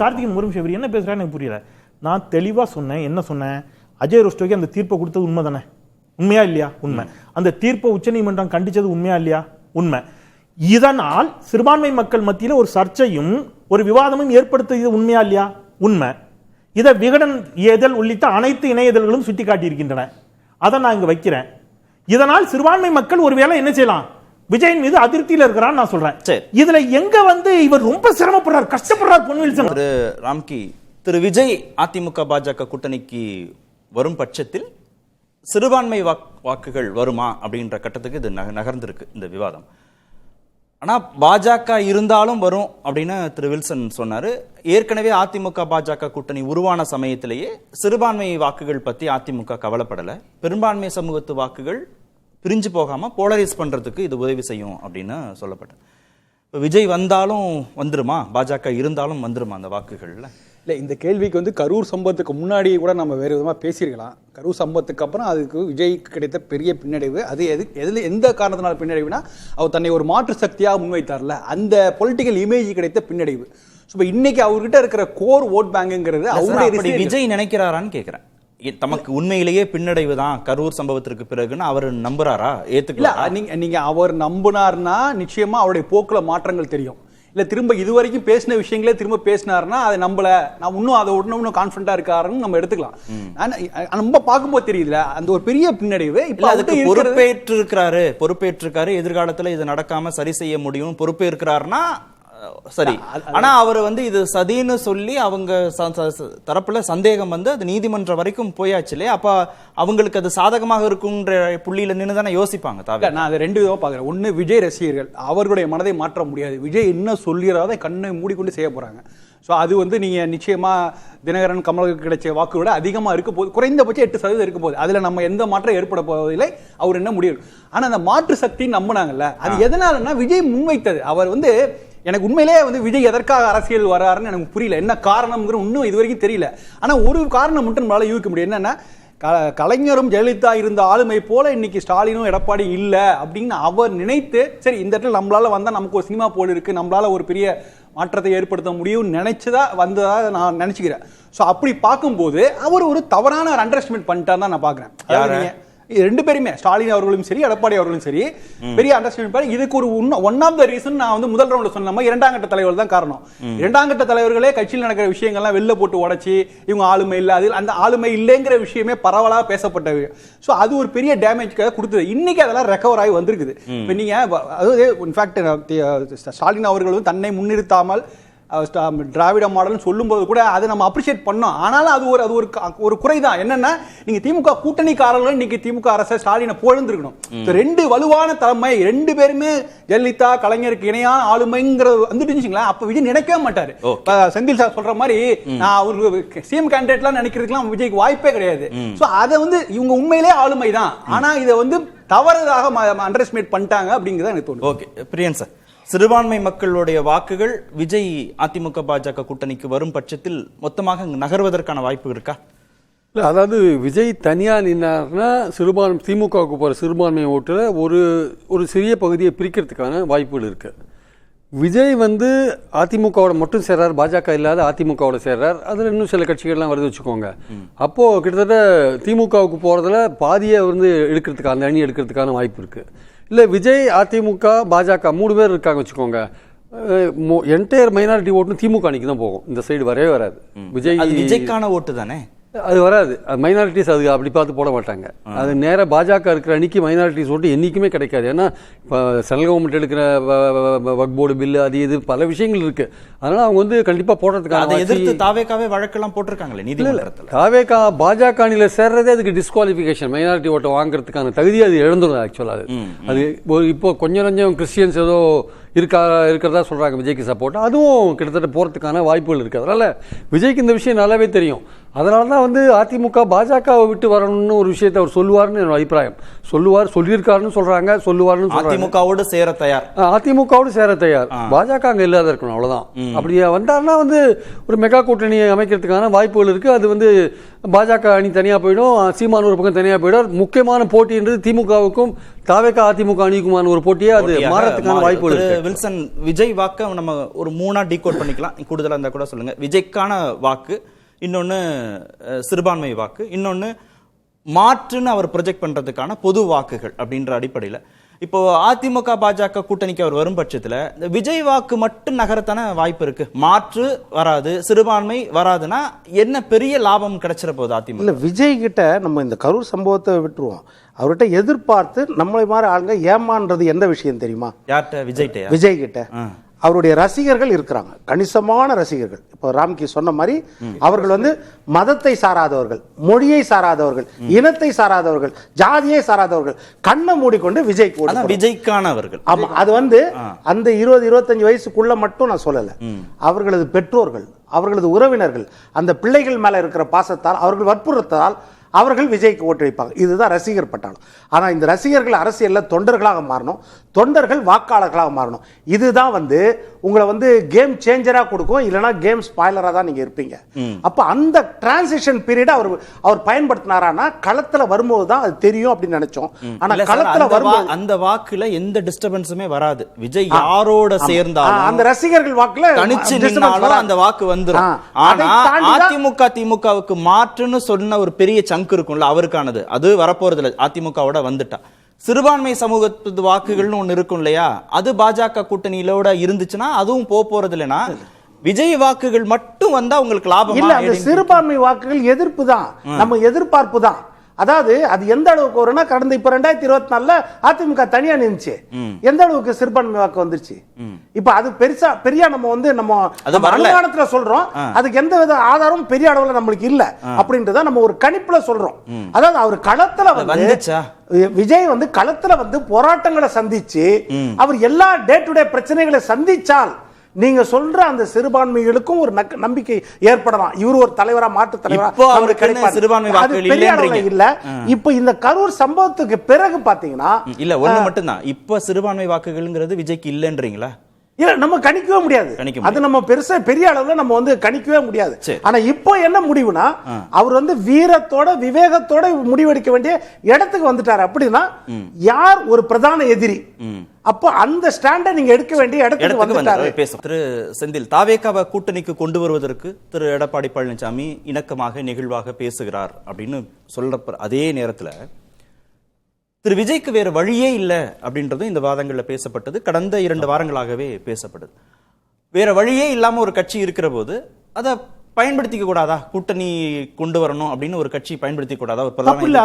கார்த்திகன், ஒரு நிமிஷம். என்ன பேசுறாரு எனக்கு புரியல. நான் தெளிவா சொன்னேன். என்ன சொன்னேன்? அஜய் ரஸ்டோகி அந்த தீர்ப்பை கொடுத்தது உண்மை தானே? உண்மையா இல்லையா? உண்மை. அந்த தீர்ப்பை உச்சநீதிமன்றம் கண்டிச்சது உண்மையா இல்லையா? உண்மை. இதனால் சிறுபான்மை மக்கள் மத்தியில் ஒரு சர்ச்சையும் ஒரு விவாதமும் ஏற்படுத்தியது உண்மையா இல்லையா? உண்மை. இதை விகடன் ஏதல் உள்ளிட்ட அனைத்து இணையதழ்களும் சுட்டிக்காட்டி இருக்கின்றன. அதை நான் இங்க வைக்கிறேன். இதனால் சிறுபான்மை மக்கள் ஒருவேளை என்ன செய்யலாம், விஜயின் மீது அதிருப்தியில் இருக்கிறான்னு நான் சொல்றேன். இதுல எங்க இவர் ரொம்ப சிரமப்படுறார், கஷ்டப்படுறார் பொன்வில்சன். திரு ராம்கி, திரு விஜய் அதிமுக பாஜக கூட்டணிக்கு வரும் பட்சத்தில் சிறுபான்மை வாக்குகள் வருமா அப்படின்ற கட்டத்துக்கு இது நகர்ந்திருக்கு இந்த விவாதம். ஆனா பாஜக இருந்தாலும் வரும் அப்படின்னு திரு வில்சன் சொன்னாரு. ஏற்கனவே அதிமுக பாஜக கூட்டணி உருவான சமயத்திலேயே சிறுபான்மை வாக்குகள் பத்தி அதிமுக கவலைப்படல, பெரும்பான்மை சமூகத்து வாக்குகள் பிரிஞ்சு போகாம போலரைஸ் பண்றதுக்கு இது உதவி செய்யும் அப்படின்னு சொல்லப்பட்டது. இப்போ விஜய் வந்தாலும் வந்துருமா, பாஜக இருந்தாலும் வந்துருமா அந்த வாக்குகள்ல? இல்லை, இந்த கேள்விக்கு வந்து கரூர் சம்பவத்துக்கு முன்னாடி கூட நம்ம வேறு விதமாக பேசியிருக்கலாம். கரூர் சம்பவத்துக்கு அப்புறம் அதுக்கு விஜய்க்கு கிடைத்த பெரிய பின்னடைவு, அது எந்த காரணத்தினால பின்னடைவுனா அவர் தன்னை ஒரு மாற்று சக்தியாக முன்வைத்தார்ல, அந்த பொலிட்டிக்கல் இமேஜ் கிடைத்த பின்னடைவு. ஸோ இப்போ இன்னைக்கு அவர்கிட்ட இருக்கிற கோர் ஓட் பேங்குங்கிறது அவருடைய விஜய் நினைக்கிறாரான்னு கேட்குறேன். தமக்கு உண்மையிலேயே பின்னடைவு தான் கரூர் சம்பவத்திற்கு பிறகுன்னு அவர் நம்புறாரா, ஏத்துக்கல? நீங்க அவர் நம்பினார்னா நிச்சயமா அவருடைய போக்குல மாற்றங்கள் தெரியும். இல்ல திரும்ப இதுவரைக்கும் பேசின விஷயங்களே திரும்ப பேசினாருன்னா அதை நம்பல, நான் இன்னும் அதை இன்னும் கான்ஃபிடண்டா இருக்காருன்னு நம்ம எடுத்துக்கலாம். நம்ம பார்க்கும்போது தெரியுதுல அந்த ஒரு பெரிய பின்னடைவு. இப்ப அதுக்கு பொறுப்பேற்றிருக்காரு, எதிர்காலத்துல இது நடக்காம சரி செய்ய முடியும் பொறுப்பேற்கிறாருன்னா சரி. ஆனா அவர் வந்து இது சதின்னு சொல்லி அவங்க தரப்புல சந்தேகம் வந்து அது நீதிமன்றம் வரைக்கும் போயாச்சு இல்லையா? அப்ப அவங்களுக்கு அது சாதகமாக இருக்குன்ற புள்ளியில நின்று தானே யோசிப்பாங்க. நான் அதை ரெண்டு விதமா பாக்குறேன். ஒண்ணு, விஜய் ரசிகர்கள் அவர்களுடைய மனதை மாற்ற முடியாது. விஜய் என்ன சொல்லிடாத கண்ணை மூடிக்கொண்டு செய்ய போறாங்க. ஸோ அது வந்து நீங்க நிச்சயமா தினகரன் கமலுக்கு கிடைச்ச வாக்கு விட அதிகமா இருக்க போகுது, குறைந்தபட்சம் 8% இருக்க போகுது. அதுல நம்ம எந்த மாற்றம் ஏற்பட போவதில்லை, அவர் என்ன முடியும். ஆனா அந்த மாற்று சக்தி நம்பினாங்கல்ல, அது எதனாலன்னா விஜய் முன்வைத்தது. அவர் வந்து எனக்கு உண்மையிலேயே வந்து விஜய் எதற்காக அரசியல் வராருன்னு எனக்கு புரியல, என்ன காரணம்ங்கிற இன்னும் இது வரைக்கும் தெரியல. ஆனா ஒரு காரணம் மட்டும் நம்மளால யூகிக்க முடியும். என்னன்னா கலைஞரும் ஜெயலலிதா இருந்த ஆளுமை போல இன்னைக்கு ஸ்டாலினும் எடப்பாடி இல்ல அப்படின்னு அவர் நினைத்து, சரி இந்த இடத்துல நம்மளால வந்தா நமக்கு ஒரு சினிமா போல் இருக்கு, நம்மளால ஒரு பெரிய மாற்றத்தை ஏற்படுத்த முடியும் நினைச்சதா வந்ததா நான் நினைச்சுக்கிறேன். ஸோ அப்படி பார்க்கும்போது அவர் ஒரு தவறான ஒரு அண்டர்ஸ்டிமேட் பண்ணிட்டான்னு தான் நான் பாக்குறேன். ரெண்டு பேருமே, ஸ்டாலின் அவர்களும் சரி எடப்பாடி அவர்களும் சரி, பெரிய அண்டர்ஸ்டாண்டிங். இதுக்கு ஒரு ஒன் ஆஃப் த ரீசன் நான் வந்து முதல் ரவுண்ட்ல சொன்ன மாதிரி இரண்டாம் கட்ட தலைவர் தான் காரணம். இரண்டாம் கட்ட தலைவர்களே கட்சியில் நடக்கிற விஷயங்கள்லாம் வெளில போட்டு உடைச்சி இவங்க ஆளுமை இல்லை, அதில் அந்த ஆளுமை இல்லைங்கிற விஷயமே பரவலாக பேசப்பட்டது. ஸோ அது ஒரு பெரிய டேமேஜ்க்காக கொடுத்தது. இன்னைக்கு அதெல்லாம் ரெக்கவர் ஆகி வந்திருக்குது. இப்போ நீங்க அதாவது இன்ஃபேக்ட் ஸ்டாலின் அவர்களும் தன்னை முன்னிறுத்தாமல் திராவிட மாடல் சொல்லும்போது கூட அதை நம்ம அப்ரிஷியேட் பண்ணோம். ஆனாலும் அது ஒரு குறைதான். என்னன்னா நீங்க திமுக கூட்டணிக்காரர்கள் இன்னைக்கு திமுக அரசை ஸ்டாலினை புகழ்ந்திருக்கணும். ரெண்டு வலுவான தலைமை, ரெண்டு பேருமே ஜெயலலிதா கலைஞருக்கு இணையான ஆளுமைங்கிறது வந்துட்டு அப்ப விஜய் நினைக்கவே மாட்டாரு. செந்தில் சார் சொல்ற மாதிரி நான் அவருக்கு சிஎம் கேண்டிடேட்லாம் நினைக்கிறதுக்குலாம் விஜய்க்கு வாய்ப்பே கிடையாது. சோ அதை வந்து இவங்க உண்மையிலே ஆளுமை தான், ஆனா இதை வந்து தவறுதாக அண்டர் எஸ்டிமேட் பண்ணிட்டாங்க அப்படிங்கிறத எனக்கு தோணுது. ஓகே பிரியன் சார், சிறுபான்மை மக்களுடைய வாக்குகள் விஜய் அதிமுக பாஜக கூட்டணிக்கு வரும் பட்சத்தில் மொத்தமாக நகர்வதற்கான வாய்ப்பு இருக்கா? இல்லை, அதாவது விஜய் தனியா நின்னார்னா திமுகவுக்கு போற சிறுபான்மை ஓட்டுல ஒரு சிறிய பகுதியை பிரிக்கிறதுக்கான வாய்ப்புகள் இருக்கு. விஜய் வந்து அதிமுகவோட மட்டும் சேர்றாரு, பாஜக இல்லாத அதிமுகவோட சேர்றார், அதுல இன்னும் சில கட்சிகள்லாம் வருது வச்சுக்கோங்க. அப்போ கிட்டத்தட்ட திமுகவுக்கு போறதுல பாதியை வந்து எடுக்கிறதுக்கு, அந்த அணி எடுக்கிறதுக்கான வாய்ப்பு இருக்கு. இல்லை, விஜய் அதிமுக பாஜக 3 பேர் இருக்காங்க வச்சுக்கோங்க, என்டையர் மைனாரிட்டி ஓட்டு திமுக அணிக்கு தான் போகும். இந்த சைடு வரவே வராது. விஜய்க்கான ஓட்டு தானே, அது வராது. மைனாரிட்டிஸ் அது அப்படி பார்த்து போட மாட்டாங்க. அது நேராக பாஜக இருக்கிற அன்னைக்கு மைனாரிட்டிஸ் ஓட்டு என்றைக்குமே கிடைக்காது. ஏன்னா இப்போ சென்ட்ரல் கவர்மெண்ட் எடுக்கிற வக்ஃப் போர்டு பில்லு அது இது பல விஷயங்கள் இருக்கு. அதனால அவங்க வந்து கண்டிப்பாக போடுறதுக்காக எதிர்த்து தாவேக்காவே வழக்கெல்லாம் போட்டிருக்காங்களே நீதிமன்றத்தில். தாவேக்கா பாஜக அணியில் சேர்றதே அதுக்கு டிஸ்குவாலிஃபிகேஷன், மைனாரிட்டி ஓட்டை வாங்குறதுக்கான தகுதி அது இழந்துடும். ஆக்சுவலாக அது இப்போ கொஞ்சம் கிறிஸ்டியன்ஸ் ஏதோ இருக்கிறதா சொல்றாங்க விஜய்க்கு சப்போர்ட், அதுவும் கிட்டத்தட்ட போறதுக்கான வாய்ப்புகள் இருக்கு. அதனால விஜய்க்கு இந்த விஷயம் நல்லாவே தெரியும். அதனால தான் வந்து அதிமுக பாஜகவை விட்டு வரணும்னு ஒரு விஷயத்தை அவர் சொல்லுவார்னு என்னோட அபிப்பிராயம். சொல்லியிருக்காருன்னு சொல்றாங்க, சொல்லுவார்னு அதிமுகவோடு சேர தயார், அதிமுகவோடு சேர தயார், பாஜக அங்க இல்லாத இருக்கணும், அவ்வளவுதான். அப்படி வந்தாருன்னா வந்து ஒரு மெகா கூட்டணி அமைக்கிறதுக்கான வாய்ப்புகள் இருக்கு. அது வந்து பாஜக அணி தனியா போயிடும், சீமான் ஒரு பக்கம் தனியா போயிடும். முக்கியமான போட்டின்றது திமுகவுக்கும் தாவேகா அதிமுக அணிக்குமான ஒரு போட்டியே அது மாறத்துக்கான வாய்ப்புகள் இருக்கு. வில்சன், விஜய் வாக்க நம்ம ஒரு 3 டீகோட் பண்ணிக்கலாம், கூடுதலா இருந்தா கூட சொல்லுங்க. விஜய்க்கான வாக்கு, இன்னொன்னு சிறுபான்மை வாக்கு, இன்னொன்னு மாற்றுன்னு அவர் ப்ரொஜெக்ட் பண்றதுக்கான பொது வாக்குகள் அப்படின்ற அடிப்படையில் இப்போ அதிமுக பாஜக கூட்டணிக்கு அவர் வரும் பட்சத்தில் இந்த விஜய் வாக்கு மட்டும் நகரத்தான வாய்ப்பு இருக்கு, மாற்று வராது, சிறுபான்மை வராதுன்னா என்ன பெரிய லாபம் கிடைச்சிட போகுது அதிமுக? இல்லை, விஜய் கிட்ட நம்ம இந்த கரூர் சம்பவத்தை விட்டுருவோம். அவர்கிட்ட எதிர்பார்த்து நம்மளை மாதிரி ஆளுங்க ஏமான்றது எந்த விஷயம் தெரியுமா? யார்கிட்ட? விஜய் கிட்ட அவருடைய ரசிகர்கள் இருக்கிறாங்க, கணிசமான ரசிகர்கள். இப்போ ராம்கி சொன்ன மாதிரி அவர்கள் வந்து மதத்தை சாராதவர்கள், மொழியை சாராதவர்கள், இனத்தை சாராதவர்கள், ஜாதியை சாராதவர்கள், கண்ணை மூடிக்கொண்டு விஜய்க்கானவர்கள். ஆமா, அது வந்து அந்த 20-25 வயசுக்குள்ள மட்டும் நான் சொல்லல. அவர்களது பெற்றோர்கள், அவர்களது உறவினர்கள், அந்த பிள்ளைகள் மேல இருக்கிற பாசத்தால், அவர்கள் வற்புறுத்ததால் அவர்கள் விஜய்க்கு ஓட்டு வைப்பாங்க. இதுதான் ரசிகர் பட்டாளம். ஆனால் இந்த ரசிகர்கள் அரசியலில் தொண்டர்களாக மாறணும், தொண்டர்கள் வாக்காளர்களாக மாறணும். இதுதான் உங்களை கேம் சேஞ்சராக கொடுக்கும், இல்லைனா கேம் ஸ்பாய்லராக தான் நீங்கள் இருப்பீங்க. அப்போ அந்த டிரான்சிஷன் பீரியட் அவர் பயன்படுத்தினாரானா களத்தில் வரும்போது தான் அது தெரியும் அப்படின்னு நினைச்சோம். ஆனால் களத்தில் வரும்போது அந்த வாக்குல எந்த டிஸ்டர்பன்ஸுமே வராது. விஜய் யாரோட சேர்ந்தாலும் அந்த ரசிகர்கள் வாக்குல தனிச்சு நின்னாலும் அந்த வாக்கு வந்துரும். ஆனா அதிமுக திமுகவுக்கு மாற்றுன்னு சொன்ன ஒரு பெரிய சங்கு இருக்கும்ல, அவருக்கானது அது வரப்போறது இல்ல. அதிமுகவோட வந்துட்டா சிறுபான்மை சமூகத்து வாக்குகள்னு ஒண்ணு இருக்கும் இல்லையா, அது பாஜக கூட்டணியிலோட இருந்துச்சுன்னா அதுவும் போறது இல்லைன்னா விஜய் வாக்குகள் மட்டும் வந்தா உங்களுக்கு லாபம் இல்ல. அந்த சிறுபான்மை வாக்குகள் எதிர்ப்பு தான், நம்ம எதிர்பார்ப்பு தான். அதாவது அது எந்த அளவுக்கு வரும்னா, கடந்த இப்ப 2024 அதிமுக தனியா நின்னுச்சு, எந்த அளவுக்கு சிறுபான்மை வாக்கு வந்துருச்சு. இப்ப அது பெரிய நம்ம அனுமானத்துல சொல்றோம், அதுக்கு எந்த வித ஆதாரமும் பெரிய அளவுல நம்மளுக்கு இல்ல அப்படின்றத நம்ம ஒரு கணிப்புல சொல்றோம். அதாவது அவர் களத்துல விஜய் களத்துல போராட்டங்களை சந்திச்சு அவர் எல்லா டே டு டே பிரச்சனைகளை சந்திச்சால் நீங்க சொல்ற அந்த சிறுபான்மைகளுக்கும் ஒரு நம்பிக்கை ஏற்படலாம். இவர் ஒரு தலைவரா, மாற்று தலைவரா இல்ல. இப்ப இந்த கரூர் சம்பவத்துக்கு பிறகு பாத்தீங்கன்னா இல்ல ஒண்ணு மட்டும் தான், இப்ப சிறுபான்மை வாக்குகள்ங்கிறது விஜய்க்கு இல்லன்றீங்களா? இல்ல, நம்ம கணிக்கவே முடியாது. அது நம்ம பெரிய அளவுல நம்ம கணிக்கவே முடியாது. ஆனா இப்போ என்ன முடிவுனா, அவர் வீரத்தோட விவேகத்தோட முடிவெடுக்க வேண்டிய இடத்துக்கு வந்துட்டாரு. அப்படின்னா யார் ஒரு பிரதான எதிரி, அப்போ அந்த ஸ்டாண்டை நீங்க எடுக்க வேண்டிய இடத்துக்கு வந்துட்டாரு. திரு செந்தில், தாவேகாவை கூட்டணிக்கு கொண்டு வருவதற்கு திரு எடப்பாடி பழனிசாமி இணக்கமாக நெகிழ்வாக பேசுகிறார் அப்படின்னு சொல்ற அதே நேரத்துல திரு விஜய்க்கு வேற வழியே இல்லை அப்படின்றதும் இந்த வாதங்கள்ல பேசப்பட்டது. கடந்த 2 வாரங்களாகவே பேசப்படுது. வேற வழியே இல்லாம ஒரு கட்சி இருக்கிற போது அதை பயன்படுத்திக்க கூடாதா? கூட்டணி கொண்டு வரணும் அப்படின்னு ஒரு கட்சி பயன்படுத்திக்க கூடாதா? ஒரு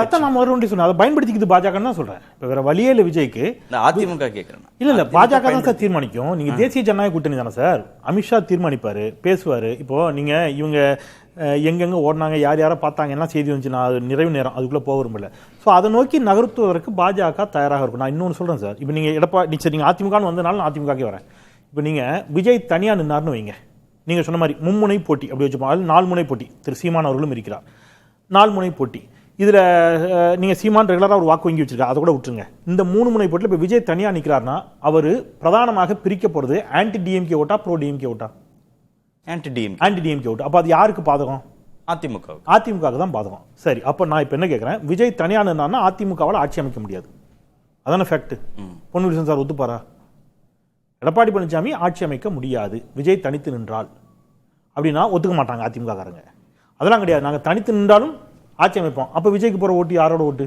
அதை பயன்படுத்திக்குது பாஜக தான் சொல்றேன். இப்ப வேற வழியே இல்ல விஜய்க்கு. அதிமுக கேட்கிறேன். இல்ல பாஜக தான் சார் தீர்மானிக்கும். நீங்க தேசிய ஜனநாயக கூட்டணி தானே சார், அமித்ஷா தீர்மானிப்பாரு, பேசுவாரு. இப்போ நீங்க இவங்க எங்கெங்க ஓடினாங்க, யார் யாரை பார்த்தாங்க, என்ன செய்தி வந்துச்சு, நான் அது நிறைவு நேரம் அதுக்குள்ள போக இல்லை. ஸோ அதை நோக்கி நகர்த்துவதற்கு பாஜக தயாராக இருக்கும். நான் இன்னொன்று சொல்றேன் சார், இப்போ நீங்க எடப்பாடி சரி நீங்க அதிமுகன்னு வந்தனால நான் அதிமுகவே வரேன். இப்போ நீங்க விஜய் தனியா நின்னார்னு வைங்க, நீங்க சொன்ன மாதிரி மும்முனை போட்டி அப்படி வச்சுப்போம், அது 4 முனை போட்டி. திரு சீமான் அவர்களும் இருக்கிறார், 4 முனை போட்டி. இதுல நீங்க சீமான் ரெகுலரா ஒரு வாக்கு வங்கி வச்சிருக்கா, அதை கூட விட்டுருங்க. இந்த 3 முனை போட்டியில் இப்போ விஜய் தனியா நிற்கிறார்னா அவர் பிரதானமாக பிரிக்க போறது ஆன்டி டிஎம்கே ஓட்டா, ப்ரோ டிஎம்கே ஓட்டா? ஆன்டி டிஎம்கே ஓட்டு. அப்ப அது யாருக்கு பாதகம்? அதிமுக தான் பாதகம். சரி, அப்ப நான் இப்ப என்ன கேட்கிறேன், விஜய் தனியா நின்னார்னா அதிமுகவால் ஆட்சி அமைக்க முடியாது, அதான ஃபேக்ட். பொன்முடிசன் சார் ஒத்துப்பாரா? எடப்பாடி பழனிசாமி ஆட்சி அமைக்க முடியாது விஜய் தனித்து நின்றால் அப்படின்னா ஒத்துக்க மாட்டாங்க அதிமுக காரங்க. அதெல்லாம் கிடையாது, நாங்க தனித்து நின்றாலும் ஆட்சி அமைப்போம். அப்ப விஜய்க்கு போற ஓட்டு யாரோட ஓட்டு?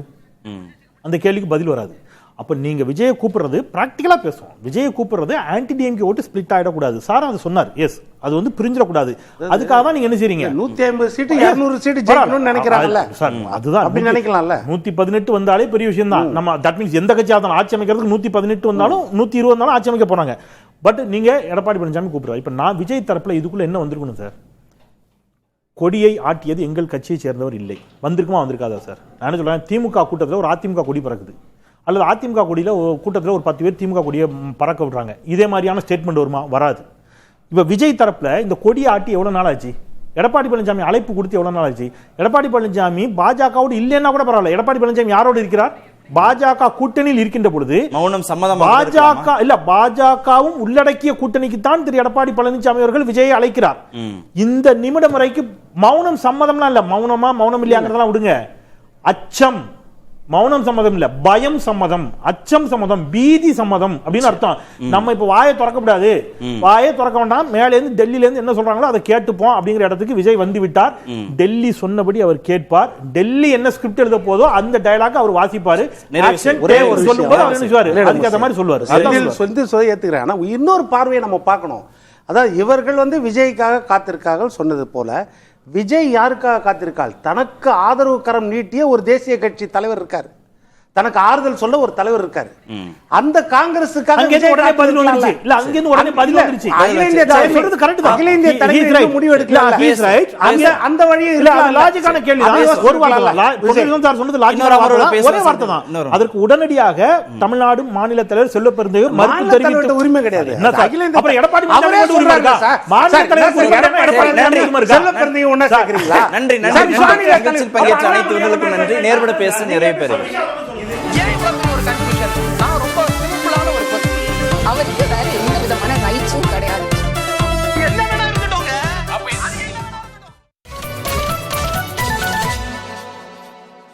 அந்த கேள்விக்கு பதில் வராது. அப்ப நீங்க விஜயை கூப்பிடுறது பிராக்டிகலா பேசுவோம். விஜயை கூப்பிடுறது ஆன்டி டிஎம்கே ஓட்டு ஸ்பிளிட் ஆயிடக்கூடாது. சார் அது சொன்னார், எஸ், அது பிரிஞ்சிடக்கூடாது. அதுக்காக தான் நீங்க என்ன செய்றீங்க, 150 சீட்டு 200 சீட்டு ஜெயிக்கணும்னு நினைக்கிறாங்கல்ல சார், அதுதான் அப்படி நினைக்கலாம்ல. 118 வந்தாலே பெரிய விஷயம் தான். நம்ம தட் மீன்ஸ் எந்த கட்சியா இருந்தாலும் ஆட்சி அமைக்கிறதுக்கு 118 வந்தாலும் 120 வந்தாலும் ஆட்சி அமைக்க போறாங்க. பட் நீங்க எடப்பாடி பழனிசாமி கூப்பிடுறாரு. இப்ப நான் விஜய் தரப்புல இதுக்குள்ள என்ன வந்திருக்கணும் சார்? கொடியை ஆட்டியது எங்கள் கட்சியை சேர்ந்தவர் இல்லை. வந்திருக்குமா வந்திருக்காதா சார்? நான் என்ன சொல்றேன், திமுக கூட்டத்தில் ஒரு அதிமுக கொடி பறக்குது, அல்லது அதிமுக கொடியில் கூட்டத்தில் ஒரு 10 பேர் திமுக கொடியை பறக்க விடுறாங்க, இதே மாதிரியான ஸ்டேட்மெண்ட் வருமா? வராது. இப்போ விஜய் தரப்புல இந்த கொடியை ஆட்டி எவ்வளவு நாள் ஆச்சு? எடப்பாடி பழனிசாமி அழைப்பு கொடுத்து எவ்வளவு நாள் ஆச்சு? எடப்பாடி பழனிசாமி பாஜகவோடு இல்லைன்னா கூட பரவாயில்ல, எடப்பாடி பழனிசாமி யாரோடு இருக்கிறார்? பாஜக கூட்டணியில் இருக்கின்ற பொழுது மௌனம் சம்மதம். பாஜகவும் உள்ளடக்கிய கூட்டணிக்கு தான் திரு எடப்பாடி பழனிசாமி அவர்கள் விஜயை அழைக்கிறார். இந்த நிமிடம் வரைக்கும் மௌனம் சம்மதம்லாம் இல்ல. மௌனம் இல்லையாங்கிறதெல்லாம் விடுங்க. அச்சம், மௌனம் சம்மதம் இல்ல, பயம் சம்மதம், அச்சம் சம்மதம், பீதி சம்மதம் அப்படின்னு அர்த்தம். நம்ம இப்ப வாயை திறக்க கூடாது, வாயை திறக்க வேண்டாம், மேல இருந்து டெல்லியில இருந்து என்ன சொல்றாங்களோ அதை கேட்டுப்போம் அப்படிங்கிற இடத்துக்கு விஜய் வந்து விட்டார். டெல்லி சொன்னபடி அவர் கேட்பார். டெல்லி என்ன ஸ்கிரிப்ட் எழுத போதோ அந்த டயலாக் அவர் வாசிப்பாரு. ஏத்துக்கிறேன். ஆனா இன்னொரு பார்வையை நம்ம பார்க்கணும். அதாவது இவர்கள் விஜய்க்காக காத்திருக்கார்கள் சொன்னது போல, விஜய் யாருக்காக காத்திருக்காள்? தனக்கு ஆதரவு கரம் நீட்டிய ஒரு தேசிய கட்சி தலைவர் இருக்கார், தனக்கு ஆறுதல் சொல்ல ஒரு தலைவர் இருக்காரு. அந்த காங்கிரஸுக்காக அங்கிருந்து உடனே பதில் வந்துருச்சு. இல்ல அங்கிருந்து உடனே பதில் வந்துருச்சு. அகில இந்திய தலைமை சொல்றது கரெக்ட் தான். அகில இந்திய தலைமை முடிவு எடுக்கல. அந்த வழியே இல்ல அது லாஜிக்கான கேள்வி தான். ஒரு வார்த்தை சார் சொன்னது லாஜிக்கான ஒரே வார்த்தை தான். அதற்கு உடனடியாக தமிழ்நாடு மாநில தலைவர் செல்வ பெருந்தகையூர் மறுப்பு தெரிவித்த உரிமை கிடையாது. அகில இந்திய அப்புறம் எடப்பாடி பழனிசாமி உரிமை இருக்கா? மாநில தலைவர் செல்வ பெருந்தகையூர் ஒண்ணா சேர்க்கிறீங்களா? நன்றி. நிகழ்ச்சியில் பங்கேற்ற அனைத்து உறவுகளுக்கும் நன்றி. நேர்பட பேச நிறைய பேர் ஏன்